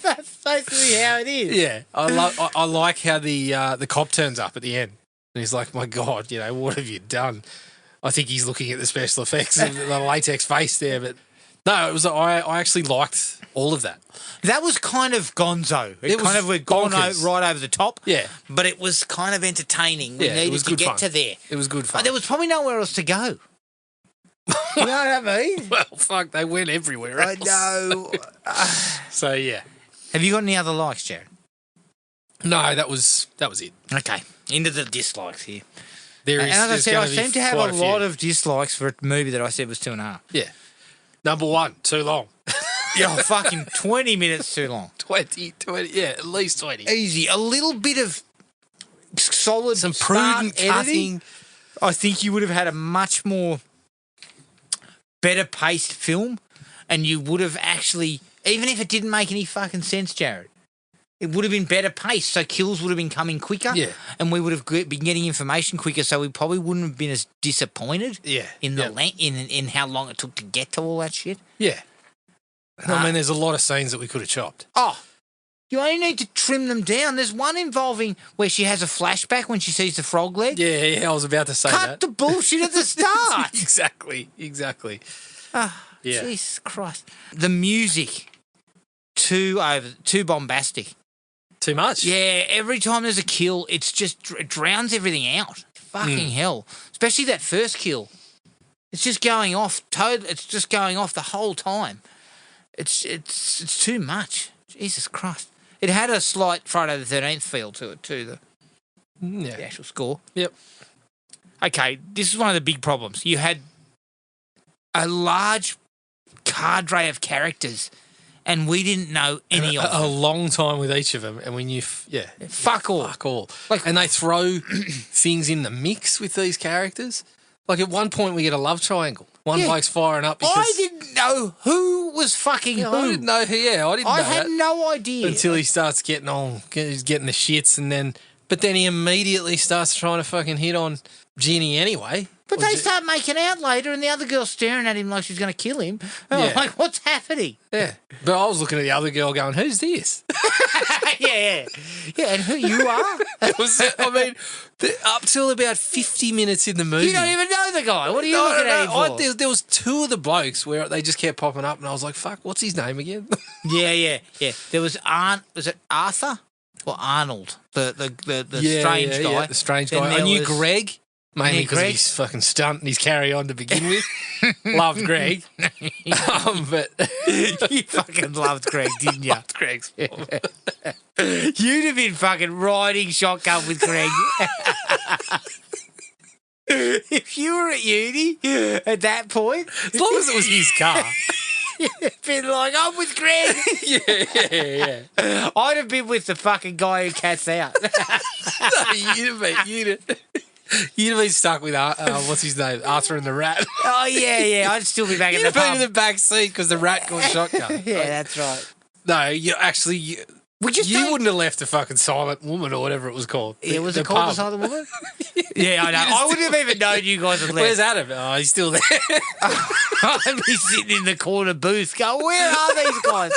That's basically how it is. Yeah. I like how the cop turns up at the end. And he's like, my God, what have you done? I think he's looking at the special effects of the latex face there. But no, it was I actually liked all of that. That was kind of gonzo. It was kind of we'd gone bonkers. right over the top. Yeah. But it was kind of entertaining. We Yeah, it needed was to good get fun. to there. It was good fun. But there was probably nowhere else to go. You know what I mean? Well, fuck, they went everywhere I else. know. So, yeah. Have you got any other likes, Jared? No, that was it. Okay, into the dislikes here. There is, And as I there's said, I gonna be seem to have quite a few. lot of dislikes for a movie that I said was 2.5. Yeah. Number one, too long. Yeah, fucking 20 minutes too long. 20, yeah, at least 20. Easy. A little bit of solid, Some smart prudent editing. cutting. I think you would have had a much more better paced film, and you would have actually, even if it didn't make any fucking sense, Jared, it would have been better paced, so kills would have been coming quicker, Yeah. and we would have been getting information quicker, so we probably wouldn't have been as disappointed Yeah. in the yeah. in how long it took to get to all that shit. Yeah. I mean, there's a lot of scenes that we could have chopped. Oh, you only need to trim them down. There's one involving where she has a flashback when she sees the frog leg. Yeah, I was about to say Cut that. the bullshit at the start. Exactly. Yeah. Jesus Christ. The music, too bombastic. Too much? Yeah, every time there's a kill, it's just it drowns everything out. Fucking hell. Especially that first kill. It's just going off. It's just going off the whole time. It's too much. Jesus Christ. It had a slight Friday the 13th feel to it too, the actual score. Yep. Okay, this is one of the big problems. You had a large cadre of characters and we didn't know any of a them. long time with each of them, and we knew, Fuck all. fuck all. Like- And they throw things in the mix with these characters. Like at one point, we get a love triangle. One Yeah. bloke's firing up because I didn't know who was fucking who. I didn't know who. Yeah, I didn't know I had that no idea. until he starts getting the shits, and then he immediately starts trying to fucking hit on Ginny anyway. But Or they Gi- start making out later, and the other girl's staring at him like she's going to kill him. And I'm Yeah. like, what's happening? Yeah, but I was looking at the other girl going, "Who's this?" yeah. And who you are? I mean, up till about 50 minutes in the movie. You don't even know the guy. What are you looking at him for? There was two of the blokes where they just kept popping up, and I was like, "Fuck, what's his name again?" Yeah. There was was it Arthur or Arnold, the strange guy? Yeah, the strange Then guy. I there knew was- Greg mainly because of Greg. his fucking stunt and his carry on to begin with. Loved Greg, but You fucking loved Greg, didn't you? Greg's. You'd have been fucking riding shotgun with Greg. If you were at uni at that point, As long as it was his car. you'd been like, I'm with Greg. yeah. I'd have been with the fucking guy who cats out. You'd have been stuck with what's his name, Arthur and the Rat. Oh, yeah. I'd still be back in You'd the have been pub. in the back seat because the rat got shotgun. Yeah, that's right. No, you actually. We just You don't- wouldn't have left a fucking silent woman or whatever it was called. Yeah, was The it called pub. The Silent Woman? Yeah, I know. I wouldn't have even known you guys had left. Where's Adam? Oh, he's still there. I'd be sitting in the corner booth going, where are these guys?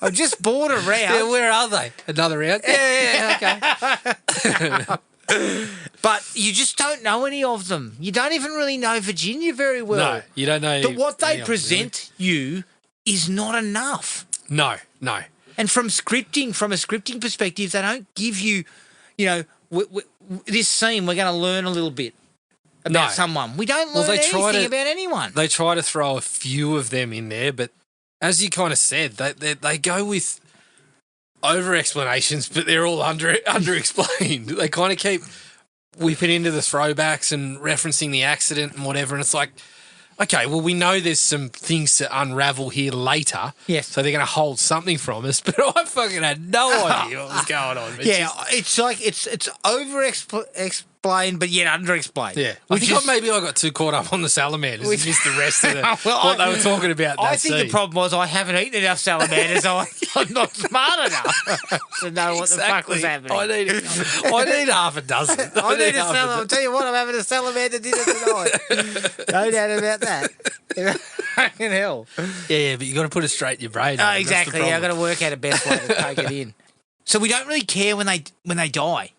I'm just bored around. Yeah, where are they? Another round? Yeah, okay. But you just don't know any of them. You don't even really know Virginia very well. No, you don't know. But what they any of them, present you is not enough. really. No. And from a scripting perspective, they don't give you, this scene, we're going to learn a little bit about No. someone. We don't learn Well, they try anything to- about anyone. They try to throw a few of them in there, but as you kind of said, they go with over explanations, but they're all under explained. They kind of keep whipping into the throwbacks and referencing the accident and whatever, and it's like, okay, well, we know there's some things to unravel here later. Yes. So they're going to hold something from us, but I fucking had no idea what was going on. It's like it's over explained, but yet under explained. Yeah. I think maybe I got too caught up on the salamanders and missed the rest of what they were talking about in I that think scene. the problem was I haven't eaten enough salamanders, so I'm not smart enough to know what the fuck was happening. I need half a dozen. I need a salamander. I'll tell you what, I'm having a salamander dinner tonight. No doubt about that. Fucking hell. Yeah, but you got to put it straight in your brain. Oh, Adam. exactly. That's the I've got to work out a best way to take it in. So we don't really care when they die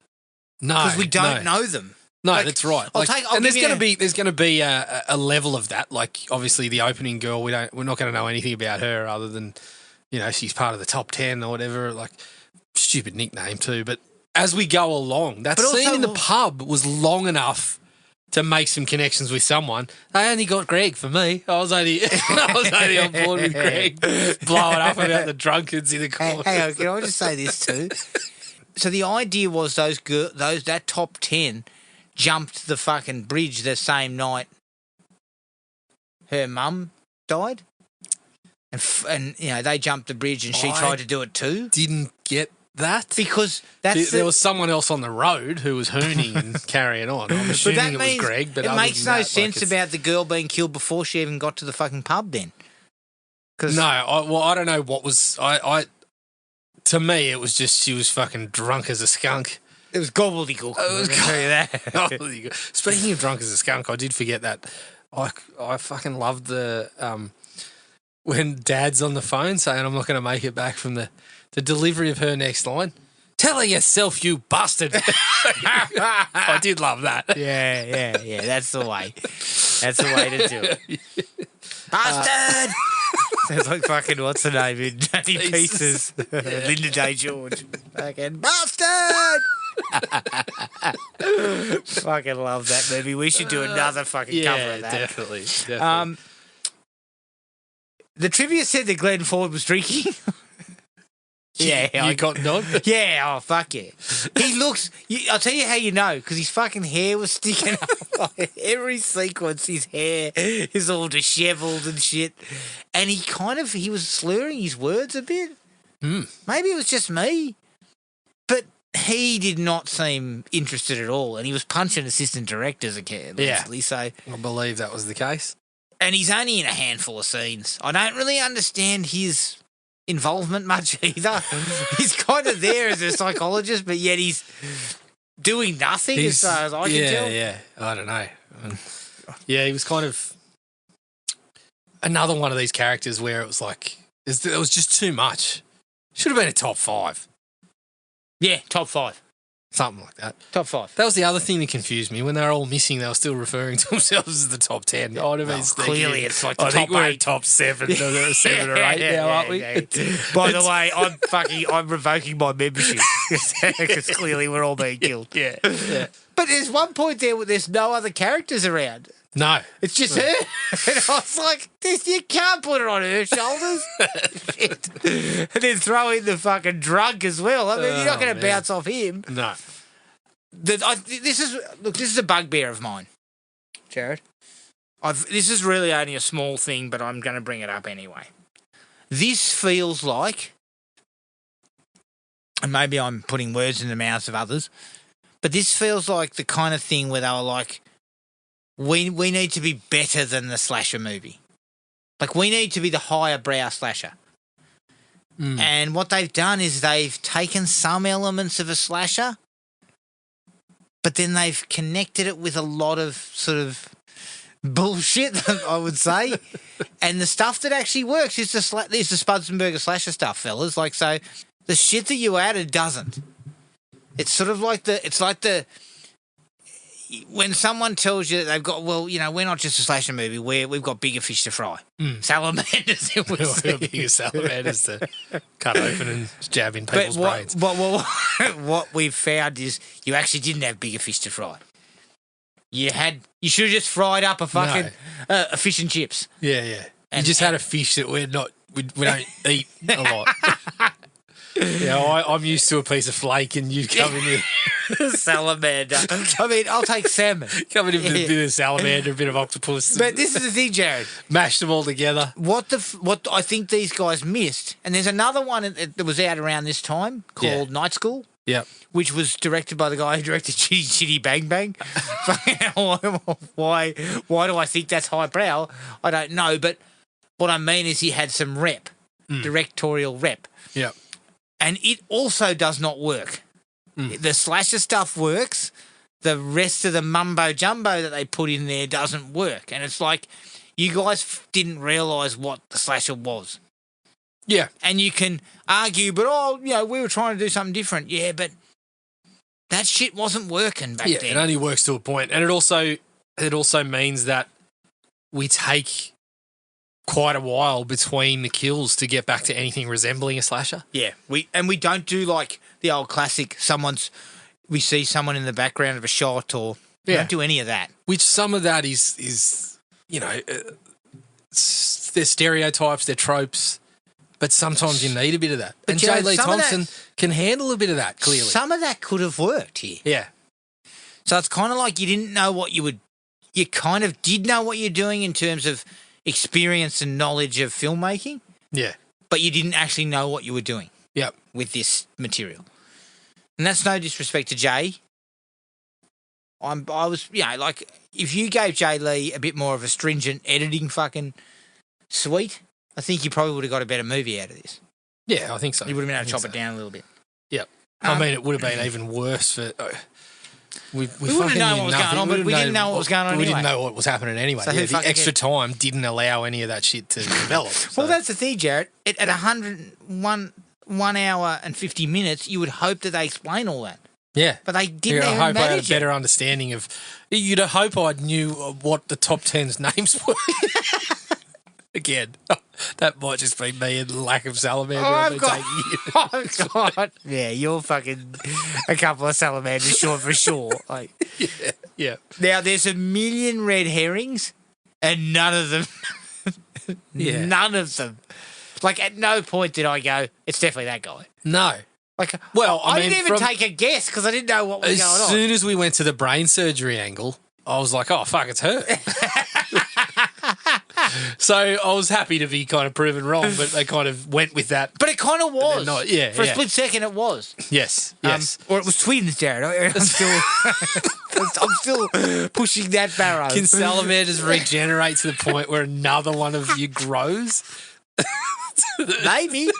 No, because we don't know them. No, Like, that's right. I'll and there's give you going to be a level of that. Like obviously the opening girl, we're not going to know anything about her other than she's part of the top 10 or whatever. Like stupid nickname too. But as we go along, that But scene also- in the pub was long enough to make some connections with someone. They only got Greg for me. I was only on board with Greg blowing up about the drunkards in the corner. Hang on, can I just say this too? So the idea was that top 10 jumped the fucking bridge the same night her mum died, and they jumped the bridge and she I tried to do it too Didn't get that. because There was someone else on the road who was hooning and carrying on. I'm but assuming that it means was Greg, but it other makes than no that, sense it's- about the girl being killed before she even got to the fucking pub. Then, No, I don't know what was. To me, it was just she was fucking drunk as a skunk. it was gobbledygook. It was I can tell you that. Speaking of drunk as a skunk, I did forget that. I fucking loved the when Dad's on the phone saying I'm not going to make it back from the delivery of her next line. Tell her yourself, you bastard. I did love that. Yeah. That's the way. That's the way to do it. Bastard! Sounds like fucking what's her name in Dirty Pieces? Linda Day George. Fucking bastard! Fucking love that movie. We should do another fucking cover of that. Definitely. The trivia said that Glenn Ford was drinking. Yeah, you cottoned on. Yeah, oh, fuck yeah. He looks, I'll tell you how you know, because his fucking hair was sticking up. Like, every sequence, his hair is all dishevelled and shit. And he was slurring his words a bit. Maybe it was just me. But he did not seem interested at all. And he was punching assistant directors occasionally. So, I believe that was the case. and he's only in a handful of scenes. I don't really understand his involvement much either. He's kind of there as a psychologist, but yet he's doing nothing as far as I can tell. Yeah, I don't know. Yeah, he was kind of another one of these characters where it was like, it was just too much. Should have been a top 5. Yeah, top 5. Something like that. Top 5. That was the other thing that confused me. When they were all missing, they were still referring to themselves as the top 10. I'd have been Clearly, it's like the I top think we're 8. in top 7, 7 or 8 now, aren't we? By the way, I'm revoking my membership because clearly we're all being killed. Yeah. But there's one point there where there's no other characters around. No. It's just her. And I was like, you can't put it on her shoulders. Shit. And then throw in the fucking drunk as well. I mean, you're not going to bounce off him. No. This is a bugbear of mine, Jared. This is really only a small thing, but I'm going to bring it up anyway. This feels like, and maybe I'm putting words in the mouths of others, but this feels like the kind of thing where they were like, we need to be better than the slasher movie. Like, we need to be the higher brow slasher. And what they've done is they've taken some elements of a slasher, but then they've connected it with a lot of sort of bullshit, I would say. And the stuff that actually works is the Spuds and Burger slasher stuff, fellas. Like, so the shit that you added doesn't. It's sort of like when someone tells you that they've got, well, you know, we're not just a slasher movie, we've got bigger fish to fry. Salamanders, it was. We've got bigger salamanders to cut open and jab in people's brains. But what we've found is you actually didn't have bigger fish to fry. You should have just fried up a fucking a fish and chips. Yeah. You just had a fish that we don't eat a lot. Yeah, I'm used to a piece of flake and you come in with salamander. I mean, I'll take salmon. Coming in with a bit of salamander, a bit of octopus. But this is the thing, Jared. Mash them all together. What I think these guys missed, and there's another one that was out around this time called Night School. Yeah. Which was directed by the guy who directed Chitty Bang Bang. Why do I think that's highbrow? I don't know, but what I mean is he had some directorial rep. Yeah. And it also does not work. The slasher stuff works. The rest of the mumbo jumbo that they put in there doesn't work. And it's like, you guys didn't realise what the slasher was. Yeah. And you can argue, but we were trying to do something different. Yeah, but that shit wasn't working back then. It only works to a point. And it also means that we take quite a while between the kills to get back to anything resembling a slasher. Yeah, we don't do like the old classic. We see someone in the background of a shot, or we don't do any of that. Which some of that is they're stereotypes, they're tropes, but sometimes you need a bit of that. But and J. Lee Thompson can handle a bit of that. Clearly, some of that could have worked here. Yeah. So it's kind of like you didn't know what you would. You kind of did know what you're doing in terms of experience and knowledge of filmmaking. Yeah. But you didn't actually know what you were doing. Yep. With this material. And that's no disrespect to Jay. I was, like, if you gave Jay Lee a bit more of a stringent editing fucking suite, I think you probably would have got a better movie out of this. Yeah, I think so. You would have been able to chop it down a little bit. Yep. I mean, it would have been even worse for... We wouldn't know what was going on, but we didn't know what was going on anyway. We didn't know what was happening anyway. So the extra time didn't allow any of that shit to develop. So. Well, that's the thing, Jared. At 1 hour and 50 minutes, you would hope that they explain all that. Yeah. But they didn't I even hope I had a manage better understanding of... You'd hope I knew what the top 10's names were. Again, that might just be me and the lack of salamander. Oh, God. Yeah, you're fucking a couple of salamanders short for sure. Like, yeah. Now, there's a million red herrings, and none of them Like, at no point did I go, it's definitely that guy. No. Like, Well, I mean, didn't even take a guess because I didn't know what was as going on. soon as we went to the brain surgery angle, I was like, oh, fuck, it's her. So I was happy to be kind of proven wrong, but they kind of went with that. But it kind of was. not- For a split second, it was. Yes. Or it was twins, Jared. I'm still pushing that barrow. Can salamanders regenerate to the point where another one of you grows? Maybe,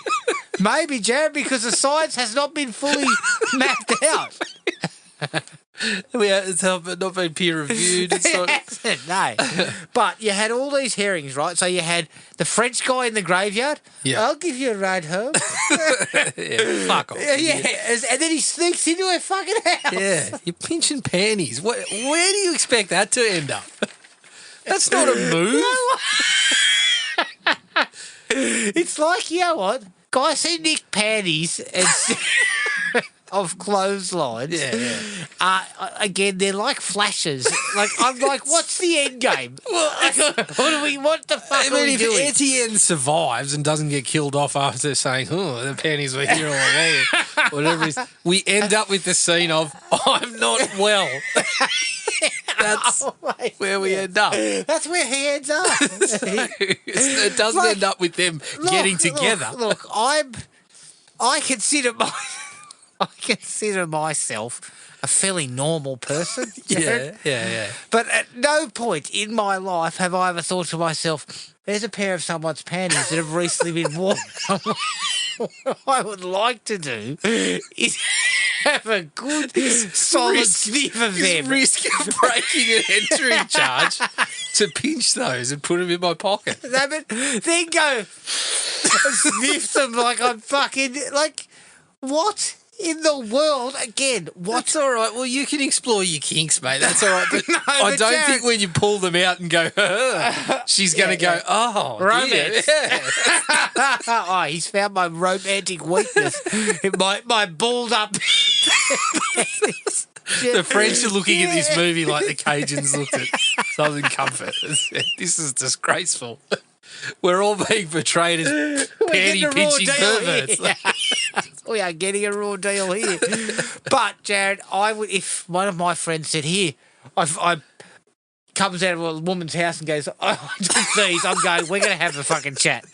Jared, because the science has not been fully mapped out. It's not been peer reviewed. It's not... No. But you had all these herrings, right? So you had the French guy in the graveyard. Yeah. I'll give you a ride home. Yeah, fuck off. Yeah. And then he sneaks into her fucking house. Yeah, you're pinching panties. Where do you expect that to end up? That's not a move. It's like, you know what? Guys who nick panties and of clotheslines. Yeah. Again, they're like flashes. Like, I'm like, what's the end game? What the fuck are we if doing? Etienne survives and doesn't get killed off after saying, oh, the panties were here all along, whatever it is, we end up with the scene of, I'm not well. That's where we end up. That's where he ends up. It doesn't end up with them getting together. Look, I consider myself a fairly normal person. Yeah. But at no point in my life have I ever thought to myself, there's a pair of someone's panties that have recently been worn. What I would like to do is have a good, solid sniff of them. Risk of breaking an entry charge to pinch those and put them in my pocket. No, but then go sniff them like I'm fucking, like, what in the world? Again, That's all right. Well, you can explore your kinks, mate. That's all right. But No, I but don't Jared- think when you pull them out and go, she's going to go, oh, Romance. yeah. Oh, he's found my romantic weakness. my balled up. The French are looking at this movie like the Cajuns looked at Southern Comfort and said, this is disgraceful. We're all being portrayed as panty-pinching perverts. We are getting a raw deal here. But, Jared, I would, if one of my friends said, here, I comes out of a woman's house and goes, I want these, I'm going, we're going to have a fucking chat.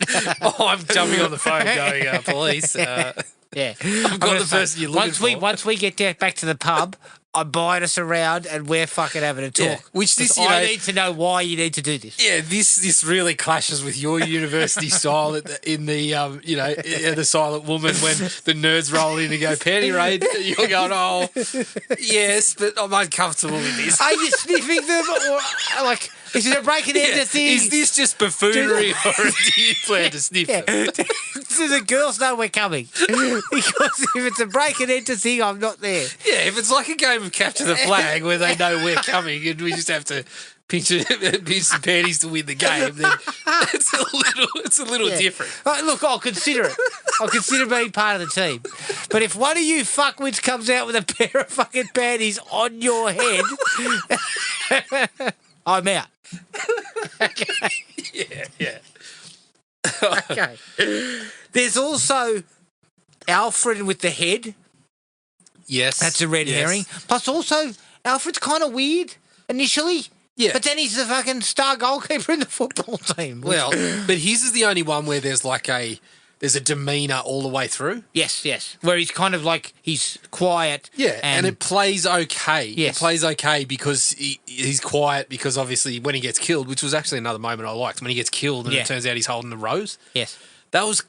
I'm jumping on the phone going, police. Yeah. I've got the person you're looking for. Once we get back to the pub, I'm buying us around and we're fucking having a talk. Yeah, which this, 'Cause I need to know why you need to do this. Yeah, this really clashes with your university style in the the Silent Woman when the nerds roll in and go panty raid. You're going, oh yes, but I'm uncomfortable with this. Are you sniffing them or like? Is it a break and enter thing? Is this just buffoonery or do you plan to sniff them? Do the girls know we're coming? Because if it's a break and enter thing, I'm not there. Yeah, if it's like a game of capture the flag where they know we're coming and we just have to pinch some panties to win the game, then it's a little different. Look, I'll consider it. I'll consider being part of the team. But if one of you fuckwits comes out with a pair of fucking panties on your head, I'm out. Okay. Yeah. Okay. There's also Alfred with the head. Yes. That's a red herring. Plus also, Alfred's kind of weird initially. Yeah. But then he's the fucking star goalkeeper in the football team. Well, but his is the only one where there's a demeanour all the way through. Yes. Where he's kind of like, he's quiet. Yeah, and it plays okay. Yes. It plays okay because he's quiet because obviously when he gets killed, which was actually another moment I liked, when he gets killed and it turns out he's holding the rose. Yes. That was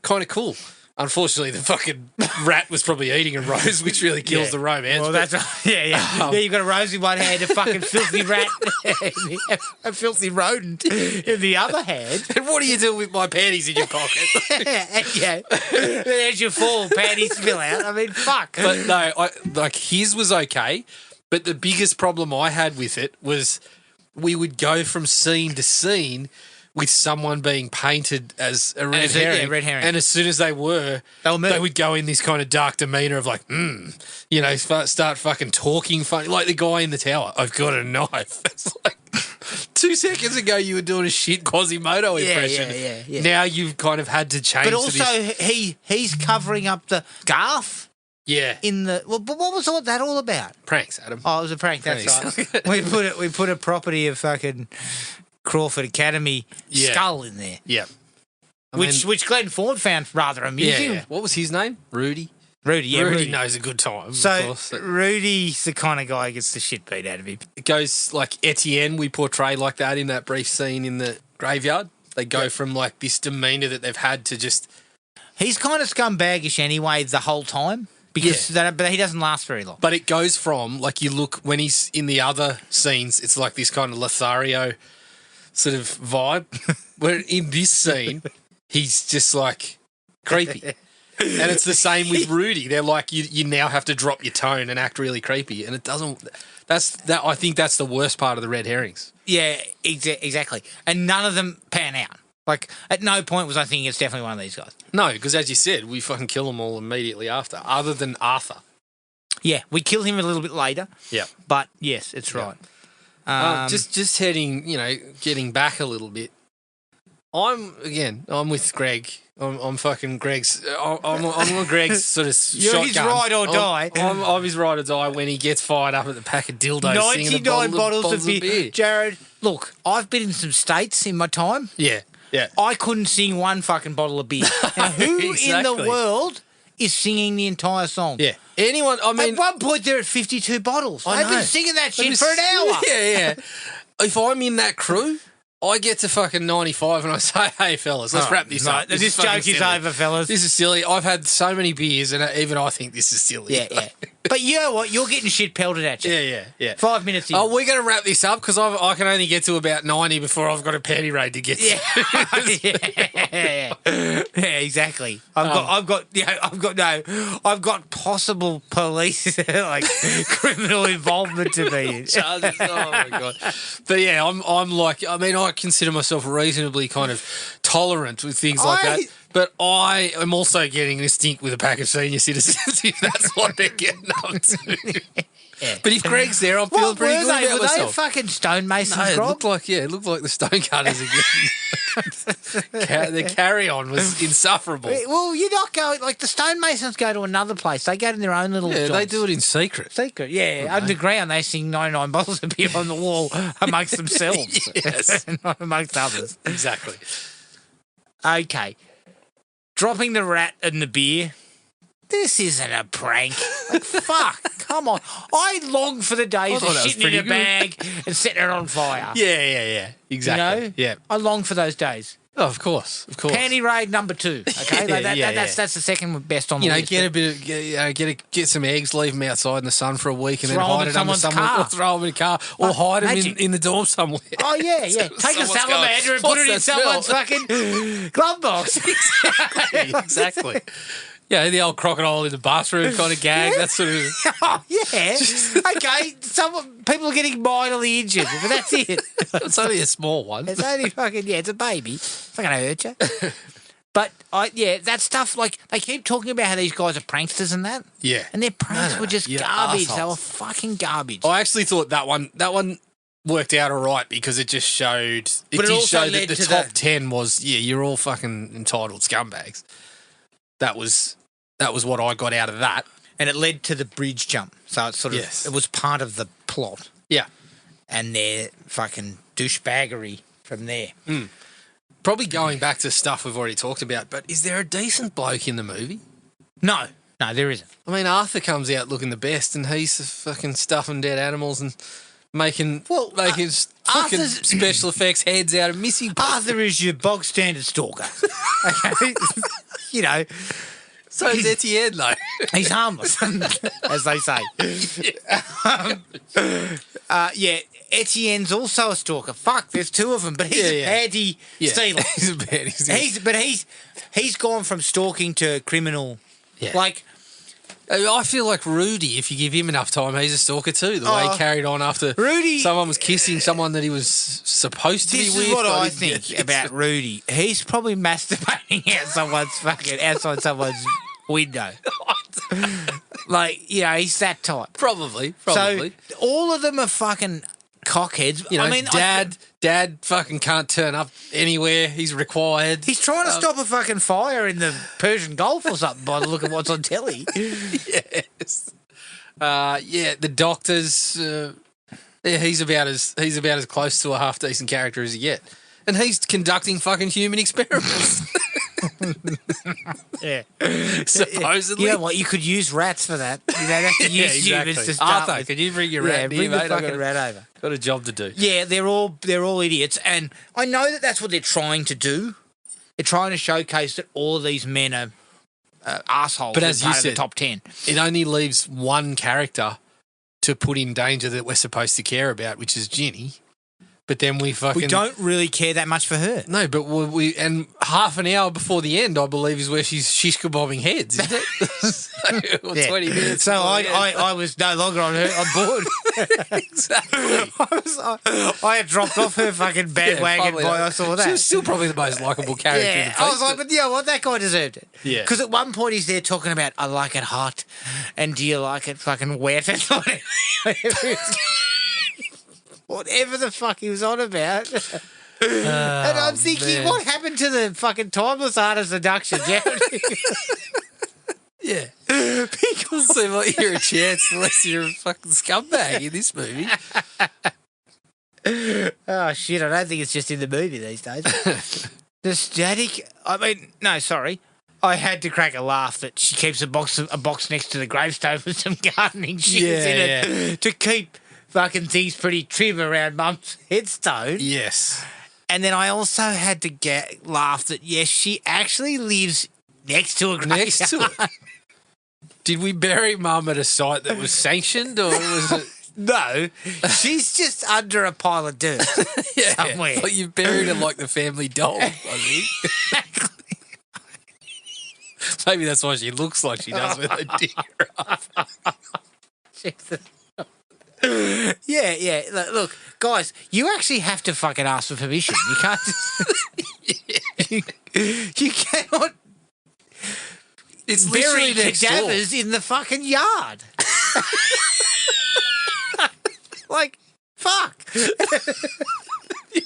kind of cool. Unfortunately, the fucking rat was probably eating a rose, which really kills the romance. Well, that's yeah. You've got a rose in one hand, a fucking filthy rat, a filthy rodent in the other hand. And what are you doing with my panties in your pocket? Yeah. As you fall, panties spill out. I mean, fuck. But no, his was okay. But the biggest problem I had with it was we would go from scene to scene with someone being painted as a red herring. Yeah, red herring. And as soon as they were, they would go in this kind of dark demeanour of like, start fucking talking funny. Like the guy in the tower, I've got a knife. It's like, 2 seconds ago you were doing a shit Quasimodo impression. Yeah. Now you've kind of had to change. But to also, this. he's covering up the scarf Yeah. in the. Well, but what was all that all about? Pranks, Adam. Oh, it was a prank. That's Pranks. right. We put a property of fucking Crawford Academy skull in there, Yeah. which Glenn Ford found rather amusing. Yeah. What was his name? Rudy. Rudy knows a good time. So of course. Rudy's the kind of guy who gets the shit beat out of him. It goes like Etienne, we portray like that in that brief scene in the graveyard. They go from like this demeanour that they've had to just. He's kind of scumbaggish anyway the whole time because but he doesn't last very long. But it goes from like you look when he's in the other scenes, it's like this kind of Lothario sort of vibe. Where in this scene, he's just like creepy. And it's the same with Rudy. They're like you now have to drop your tone and act really creepy, and it doesn't. I think that's the worst part of the red herrings. Yeah, exactly. And none of them pan out. Like at no point was I thinking it's definitely one of these guys. No, because as you said, we fucking kill them all immediately after, other than Arthur. Yeah, we kill him a little bit later. Yeah, but yes, it's right. Just heading, getting back a little bit. I'm with Greg. I'm fucking Greg's. I'm on Greg's sort of You're shotgun. his ride or die. I'm his ride or die when he gets fired up at the pack of dildos. 99 bottles of beer. Jared, look, I've been in some states in my time. Yeah. I couldn't sing one fucking bottle of beer. Now, who in the world is singing the entire song? Yeah. Anyone? I mean, at one point they're at 52 bottles. I They've know. been singing that shit for an hour. Yeah. If I'm in that crew, I get to fucking 95 and I say, hey, fellas, let's wrap this up. This joke is over, fellas. This is silly. I've had so many beers and even I think this is silly. Yeah. But you know what? You're getting shit pelted at you. Yeah. 5 minutes in. Oh, we're going to wrap this up because I can only get to about 90 before I've got a panty raid to get to. Yeah, exactly. I've got possible police like criminal involvement to be in. Charges. Oh my god. But yeah, I'm like, I mean, I consider myself reasonably kind of tolerant with things like that. But I am also getting a stink with a pack of senior citizens if that's what they're getting up to. Yeah. But if Greg's there, I'm feeling pretty good about were myself. they fucking stonemasons, No, Rob? it looked like the stonecutters again. The carry-on was insufferable. Well, you're not going, like the stonemasons go to another place. They go to their own little jobs. They do it in secret. Yeah. Underground, they sing 99 bottles of beer on the wall amongst themselves. Yes. Not amongst others. Exactly. Okay. Dropping the rat and the beer. This isn't a prank. Like, fuck, come on. I long for the days of shitting in a bag and setting it on fire. Yeah. Exactly. You know? Yeah. I long for those days. Oh, of course. Panty raid number 2. Okay, that's the second best on the list. Get some eggs, leave them outside in the sun for a week, and Throw then hide them it under someone, car. or throw them in a car, or hide magic. them in the dorm somewhere. Oh yeah. Take a salamander and put it in someone's fucking glove box. Exactly. Yeah, the old crocodile in the bathroom kind of gag. That's sort of. Oh yeah. Okay. People are getting mildly injured, but that's it. It's only a small one. It's only fucking it's a baby. It's not gonna hurt you. But that stuff, like they keep talking about how these guys are pranksters and that. Yeah. And their pranks were just garbage. Assholes. They were fucking garbage. I actually thought that one worked out all right because it just showed. But it did also show led that the to top 10 was you're all fucking entitled scumbags. That was what I got out of that. And it led to the bridge jump. So it's sort of it was part of the plot. Yeah. And their fucking douchebaggery from there. Mm. Probably going back to stuff we've already talked about, but is there a decent bloke in the movie? No, there isn't. I mean, Arthur comes out looking the best, and he's fucking stuffing dead animals and making fucking special effects heads out of missing people. Arthur is your bog standard stalker. Okay, So is Etienne, though. He's harmless, as they say. Etienne's also a stalker. Fuck, there's 2 of them, but he's a paddy stealer. He's a paddy stealer. He's gone from stalking to criminal. Yeah. Like, I feel like Rudy, if you give him enough time, he's a stalker too. The way he carried on after someone was kissing someone that he was supposed to be with. This is what I think about Rudy. He's probably masturbating outside someone's window. Like, he's that type. Probably. So all of them are fucking cockheads. You know, I mean, Dad fucking can't turn up anywhere. He's required. he's trying to stop a fucking fire in the Persian Gulf or something by the look of what's on telly. Yes. The doctor's. He's about as close to a half decent character as you get, and he's conducting fucking human experiments. Yeah, Supposedly. You know what? You could use rats for that. You don't have to use humans to start Arthur, with. can you bring your rat? Bring the fucking rat over. Got a job to do. Yeah, they're all idiots, and I know that that's what they're trying to do. They're trying to showcase that all of these men are assholes. But as you said, the top 10, it only leaves one character to put in danger that we're supposed to care about, which is Ginny. But then we don't really care that much for her. No, but and half an hour before the end, I believe, is where she's shish kebabbing heads, isn't it? Or 20 minutes. So I was no longer on board. Exactly. I had dropped off her fucking bandwagon by I saw that. She was still probably the most likeable character in the piece. I was like, but you know what? That guy deserved it. Yeah. Because at one point he's there talking about, I like it hot, and do you like it fucking wet? Whatever the fuck he was on about. And I'm thinking, what happened to the fucking timeless art of seduction? Yeah. People seem like you're a chance unless you're a fucking scumbag in this movie. Oh, shit. I don't think it's just in the movie these days. The static... I had to crack a laugh that she keeps a box next to the gravestone with some gardening shit in it to keep fucking things pretty trim around Mum's headstone. Yes. And then I also had to laugh that, yes, she actually lives next to a graveyard. Next to it. Did we bury Mum at a site that was sanctioned, or was it... No, she's just under a pile of dirt somewhere. Like you've buried her like the family doll, I think. Maybe that's why she looks like she does when they dig her up. Yeah. Look, guys, you actually have to fucking ask for permission. You can't just... you cannot... It's bury literally next door. cadavers in the fucking yard. Like, fuck.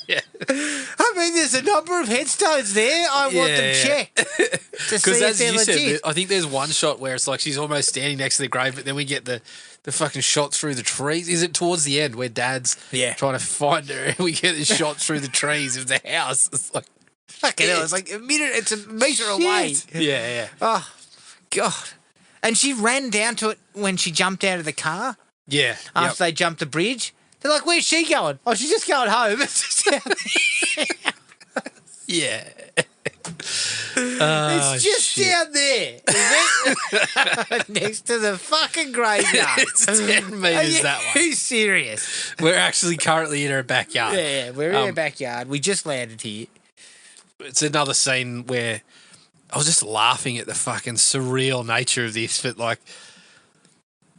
Yeah. I mean, there's a number of headstones there. I want them checked to see if they're legit. I think there's one shot where it's like she's almost standing next to the grave, but then we get the fucking shot through the trees. Is it towards the end where Dad's trying to find her and we get the shot through the trees of the house? It's like, fucking hell, it's like a metre away. Yeah. Oh, God. And she ran down to it when she jumped out of the car. Yeah. After they jumped the bridge. They're like, where's she going? Oh, she's just going home. It's just down there. Yeah. It's just down there. Next to the fucking graveyard. It's 10 metres that way. Are you serious? We're actually currently in her backyard. Yeah, we're in her backyard. We just landed here. It's another scene where I was just laughing at the fucking surreal nature of this, but like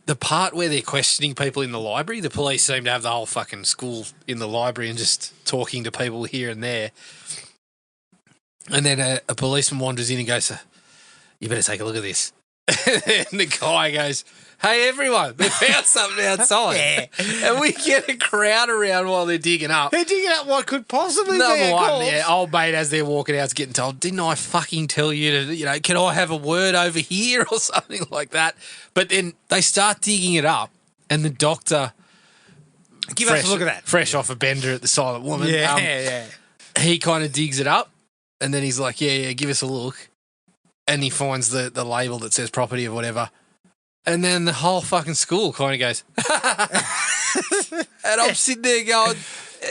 the part where they're questioning people in the library, the police seem to have the whole fucking school in the library and just talking to people here and there. And then a policeman wanders in and goes, you better take a look at this. And the guy goes, hey, everyone, they found something outside. And we get a crowd around while they're digging up. They're digging up what could possibly be a corpse. Old mate, as they're walking out, is getting told, didn't I fucking tell you to, can I have a word over here or something like that? But then they start digging it up, and the doctor... Give us a look at that. Fresh off a bender at the Silent Woman. Yeah. He kind of digs it up, and then he's like, yeah, give us a look. And he finds the label that says property or whatever. And then the whole fucking school kind of goes, and I'm sitting there going,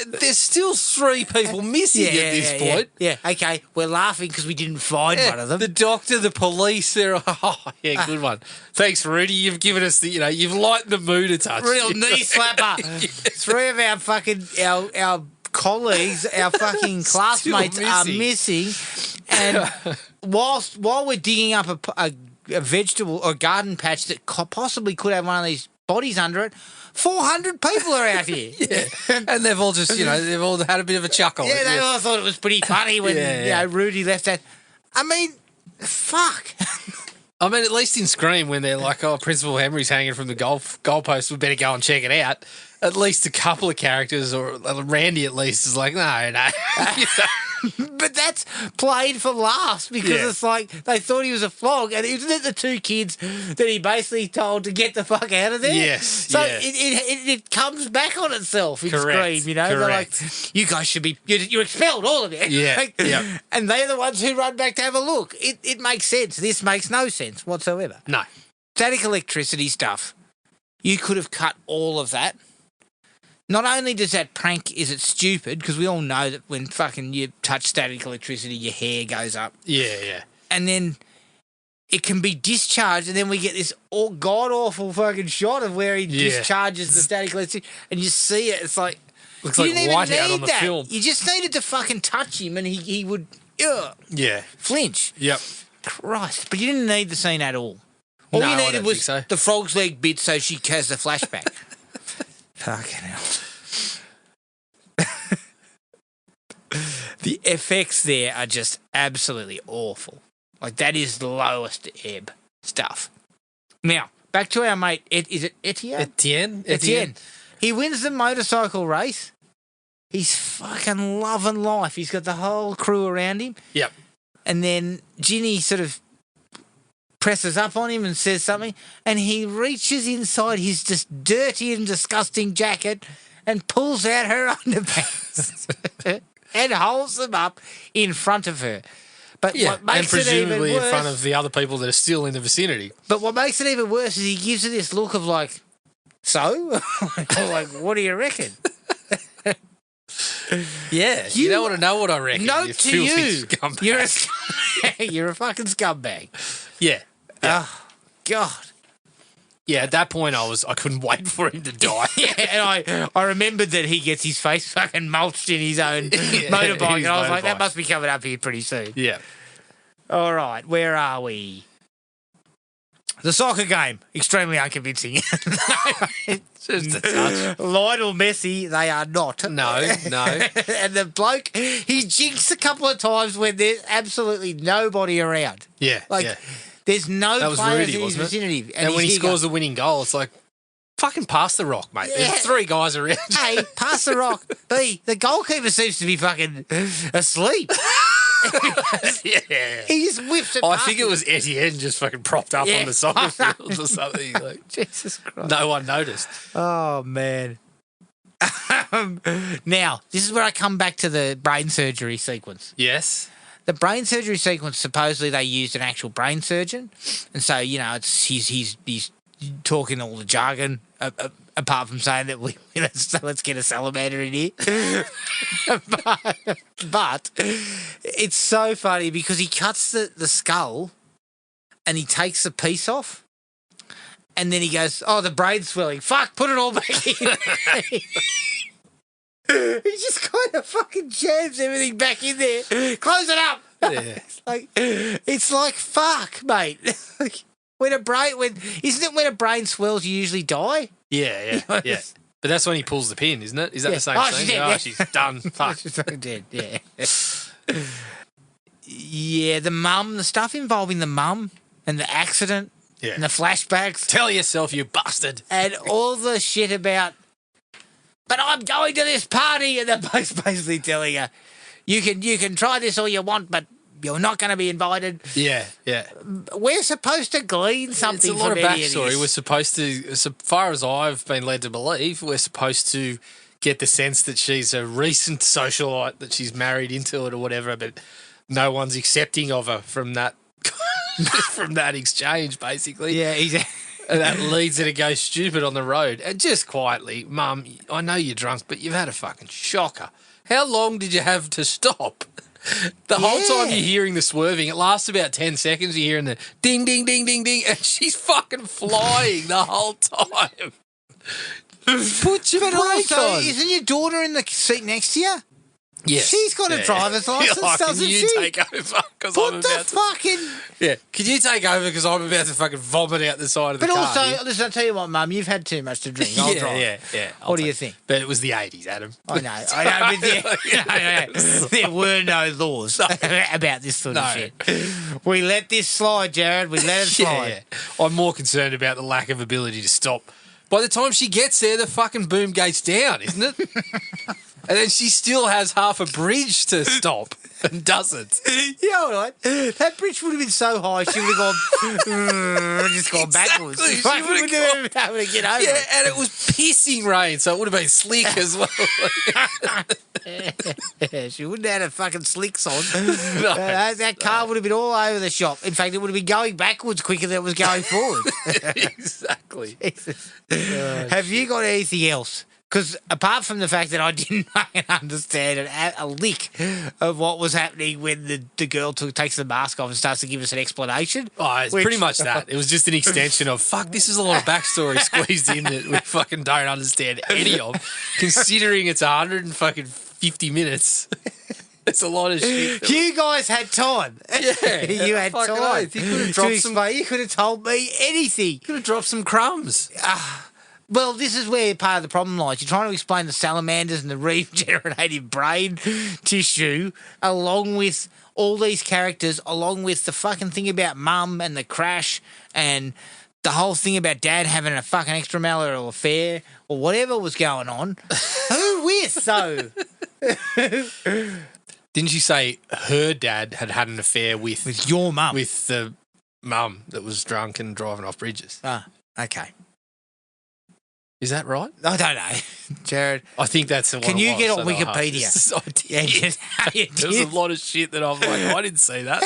there's still 3 people missing at this point. Yeah, okay, we're laughing because we didn't find one of them. The doctor, the police, they're good one. Thanks, Rudy. You've given us you've lightened the mood a touch. Real knee slapper. 3 of our fucking, our colleagues, our fucking classmates are missing. And while we're digging up a vegetable or garden patch that possibly could have one of these bodies under it, 400 people are out here. And they've all just, they've all had a bit of a chuckle. Yeah, they all thought it was pretty funny when Rudy left that. I mean, fuck. I mean, at least in Scream, when they're like, "Oh, Principal Henry's hanging from the goalpost, we better go and check it out." At least a couple of characters, or Randy at least, is like, "No, no." But that's played for laughs because it's like they thought he was a flog, and isn't it the two kids that he basically told to get the fuck out of there? Yes. So it comes back on itself in Correct. Scream, you know. They're like, you guys should be, you're expelled, all of you. Yeah. Like, Yeah. And they're the ones who run back to have a look. It makes sense. This makes no sense whatsoever. No. Static electricity stuff. You could have cut all of that. Not only does that prank, is it stupid, because we all know that when fucking you touch static electricity, your hair goes up. Yeah, yeah. And then it can be discharged, and then we get this god-awful fucking shot of where he discharges the static electricity, and you see it. It's like... Looks like whiteout on the film. You just needed to fucking touch him, and he would flinch. Yep. Christ. But you didn't need the scene at all. All No, you I needed don't was think so. the frog's leg bit so she has the flashback. Fucking hell. The effects there are just absolutely awful. Like, that is the lowest ebb stuff. Now, back to our mate, is it Etienne? Etienne. He wins the motorcycle race. He's fucking loving life. He's got the whole crew around him. Yep. And then Ginny sort of presses up on him and says something, and he reaches inside his just dirty and disgusting jacket and pulls out her underpants and holds them up in front of her. But what makes and presumably it even worse, in front of the other people that are still in the vicinity. But what makes it even worse is he gives her this look of like, so? Like, what do you reckon? Yeah, you don't want to know what I reckon. Note to you, scumbag. you're a scumbag. You're a fucking scumbag. Yeah. Oh, God. Yeah, at that point I couldn't wait for him to die. Yeah, and I remembered that he gets his face fucking mulched in his own motorbike, and I was like, that must be coming up here pretty soon. Yeah. All right, where are we? The soccer game, extremely unconvincing. Just a touch. Lionel Messi, they are not. No. And the bloke, he jinxed a couple of times when there's absolutely nobody around. Yeah, Like, there's no that was players Rudy, in his wasn't it? vicinity. And when he scores the winning goal, it's like, fucking pass the rock, mate. Yeah. There's three guys around. A, pass the rock. B, the goalkeeper seems to be fucking asleep. Yeah. He just whips it I past think it him. was Etienne just fucking propped up on the soccer field or something. Like, Jesus Christ. no one noticed. Oh, man. Now, this is where I come back to the brain surgery sequence. Yes. The brain surgery sequence, supposedly they used an actual brain surgeon. And so, you know, it's he's talking all the jargon, apart from saying that let's get a salamander in here. but it's so funny because he cuts the skull and he takes the piece off. And then he goes, oh, the brain's swelling. Fuck, put it all back in. He just kind of fucking jams everything back in there. Close it up. Yeah. It's like fuck, mate. When isn't it when a brain swells you usually die? Yeah. But that's when he pulls the pin, isn't it? Is that the same she's thing? dead, She's done. Fuck. She's fucking dead. Yeah. Yeah, the stuff involving the mum and the accident and the flashbacks. Tell yourself, you bastard. And all the shit about, but I'm going to this party, and they're basically telling her, you can try this all you want, but you're not going to be invited. Yeah. We're supposed to glean something. It's a lot of from any backstory. this. We're supposed to, as far as I've been led to believe, we're supposed to get the sense that she's a recent socialite, that she's married into it or whatever, but no one's accepting of her from that from that exchange, basically. Yeah, And that leads her to go stupid on the road. And just quietly, Mum, I know you're drunk, but you've had a fucking shocker. How long did you have to stop? The whole time you're hearing the swerving, it lasts about 10 seconds. You're hearing the ding, ding, ding, ding, ding, and she's fucking flying the whole time. Put your brakes so on. isn't your daughter in the seat next to you? Yes. She's got a driver's license, doesn't Can you she? take over? Because What I'm the about to. fucking... Yeah. Can you take over? Because I'm about to fucking vomit out the side of the But car. also, listen, I'll tell you what, Mum, you've had too much to drink. I'll drive. Yeah. What do you think? But it was the 80s, Adam. I know, but there were no laws about this sort of shit. We let this slide, Jared. We let it slide. I'm more concerned about the lack of ability to stop. By the time she gets there, the fucking boom gate's down, isn't it? And then she still has half a bridge to stop and doesn't. Yeah, all right. That bridge would have been so high, she would have gone, just gone backwards. She She would wouldn't have have been able to get over Yeah, it. and it was pissing rain, so it would have been slick as well. Yeah, she wouldn't have had her fucking slicks on. That car would have been all over the shop. In fact, it would have been going backwards quicker than it was going forward. Exactly. Have you got anything else? Because apart from the fact that I didn't fucking understand a lick of what was happening when the girl takes the mask off and starts to give us an explanation. Oh, it's pretty much that. It was just an extension of, fuck, this is a lot of backstory squeezed in that we fucking don't understand any of, considering it's 150 minutes. It's a lot of shit. You guys had time. Yeah. You had Fucking time. oath. You could have dropped some. You could have told me anything. Could have dropped some crumbs. Well, this is where part of the problem lies. You're trying to explain the salamanders and the regenerative brain tissue along with all these characters, along with the fucking thing about Mum and the crash and the whole thing about Dad having a fucking extramarital affair or whatever was going on. Who with, though? Didn't you say her dad had had an affair with your mum? With the mum that was drunk and driving off bridges. Ah, okay. Is that right? I don't know, Jared. I think that's the one. Can you get on so no, Wikipedia? I did. Yeah, There's a lot of shit that I'm like, I didn't see that.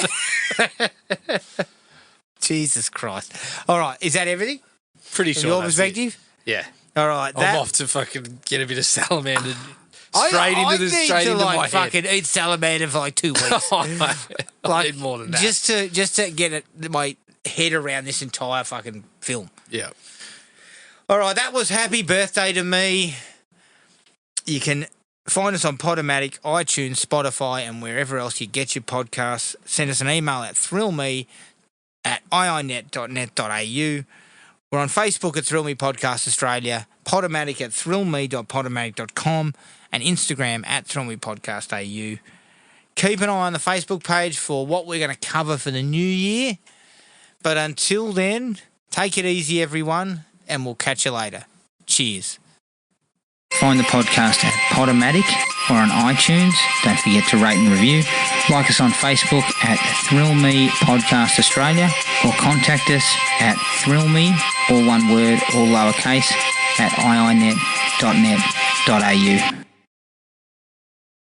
Jesus Christ. All right, is that everything? Pretty From sure your that's perspective? it. Yeah. All right. I'm off to fucking get a bit of salamander straight I into need straight to into like my fucking eat salamander for like 2 weeks. I need more than that. Just to get my head around this entire fucking film. Yeah. All right, that was Happy Birthday to Me. You can find us on Podomatic, iTunes, Spotify, and wherever else you get your podcasts. Send us an email at thrillme@iinet.net.au. We're on Facebook at Thrill Me Podcast Australia, Podomatic at thrillme.podomatic.com, and Instagram at Thrill Me Podcast AU. Keep an eye on the Facebook page for what we're going to cover for the new year. But until then, take it easy, everyone, and we'll catch you later. Cheers. Find the podcast at Podomatic or on iTunes. Don't forget to rate and review. Like us on Facebook at Thrill Me Podcast Australia or contact us at thrillme, all one word, all lowercase, at iinet.net.au.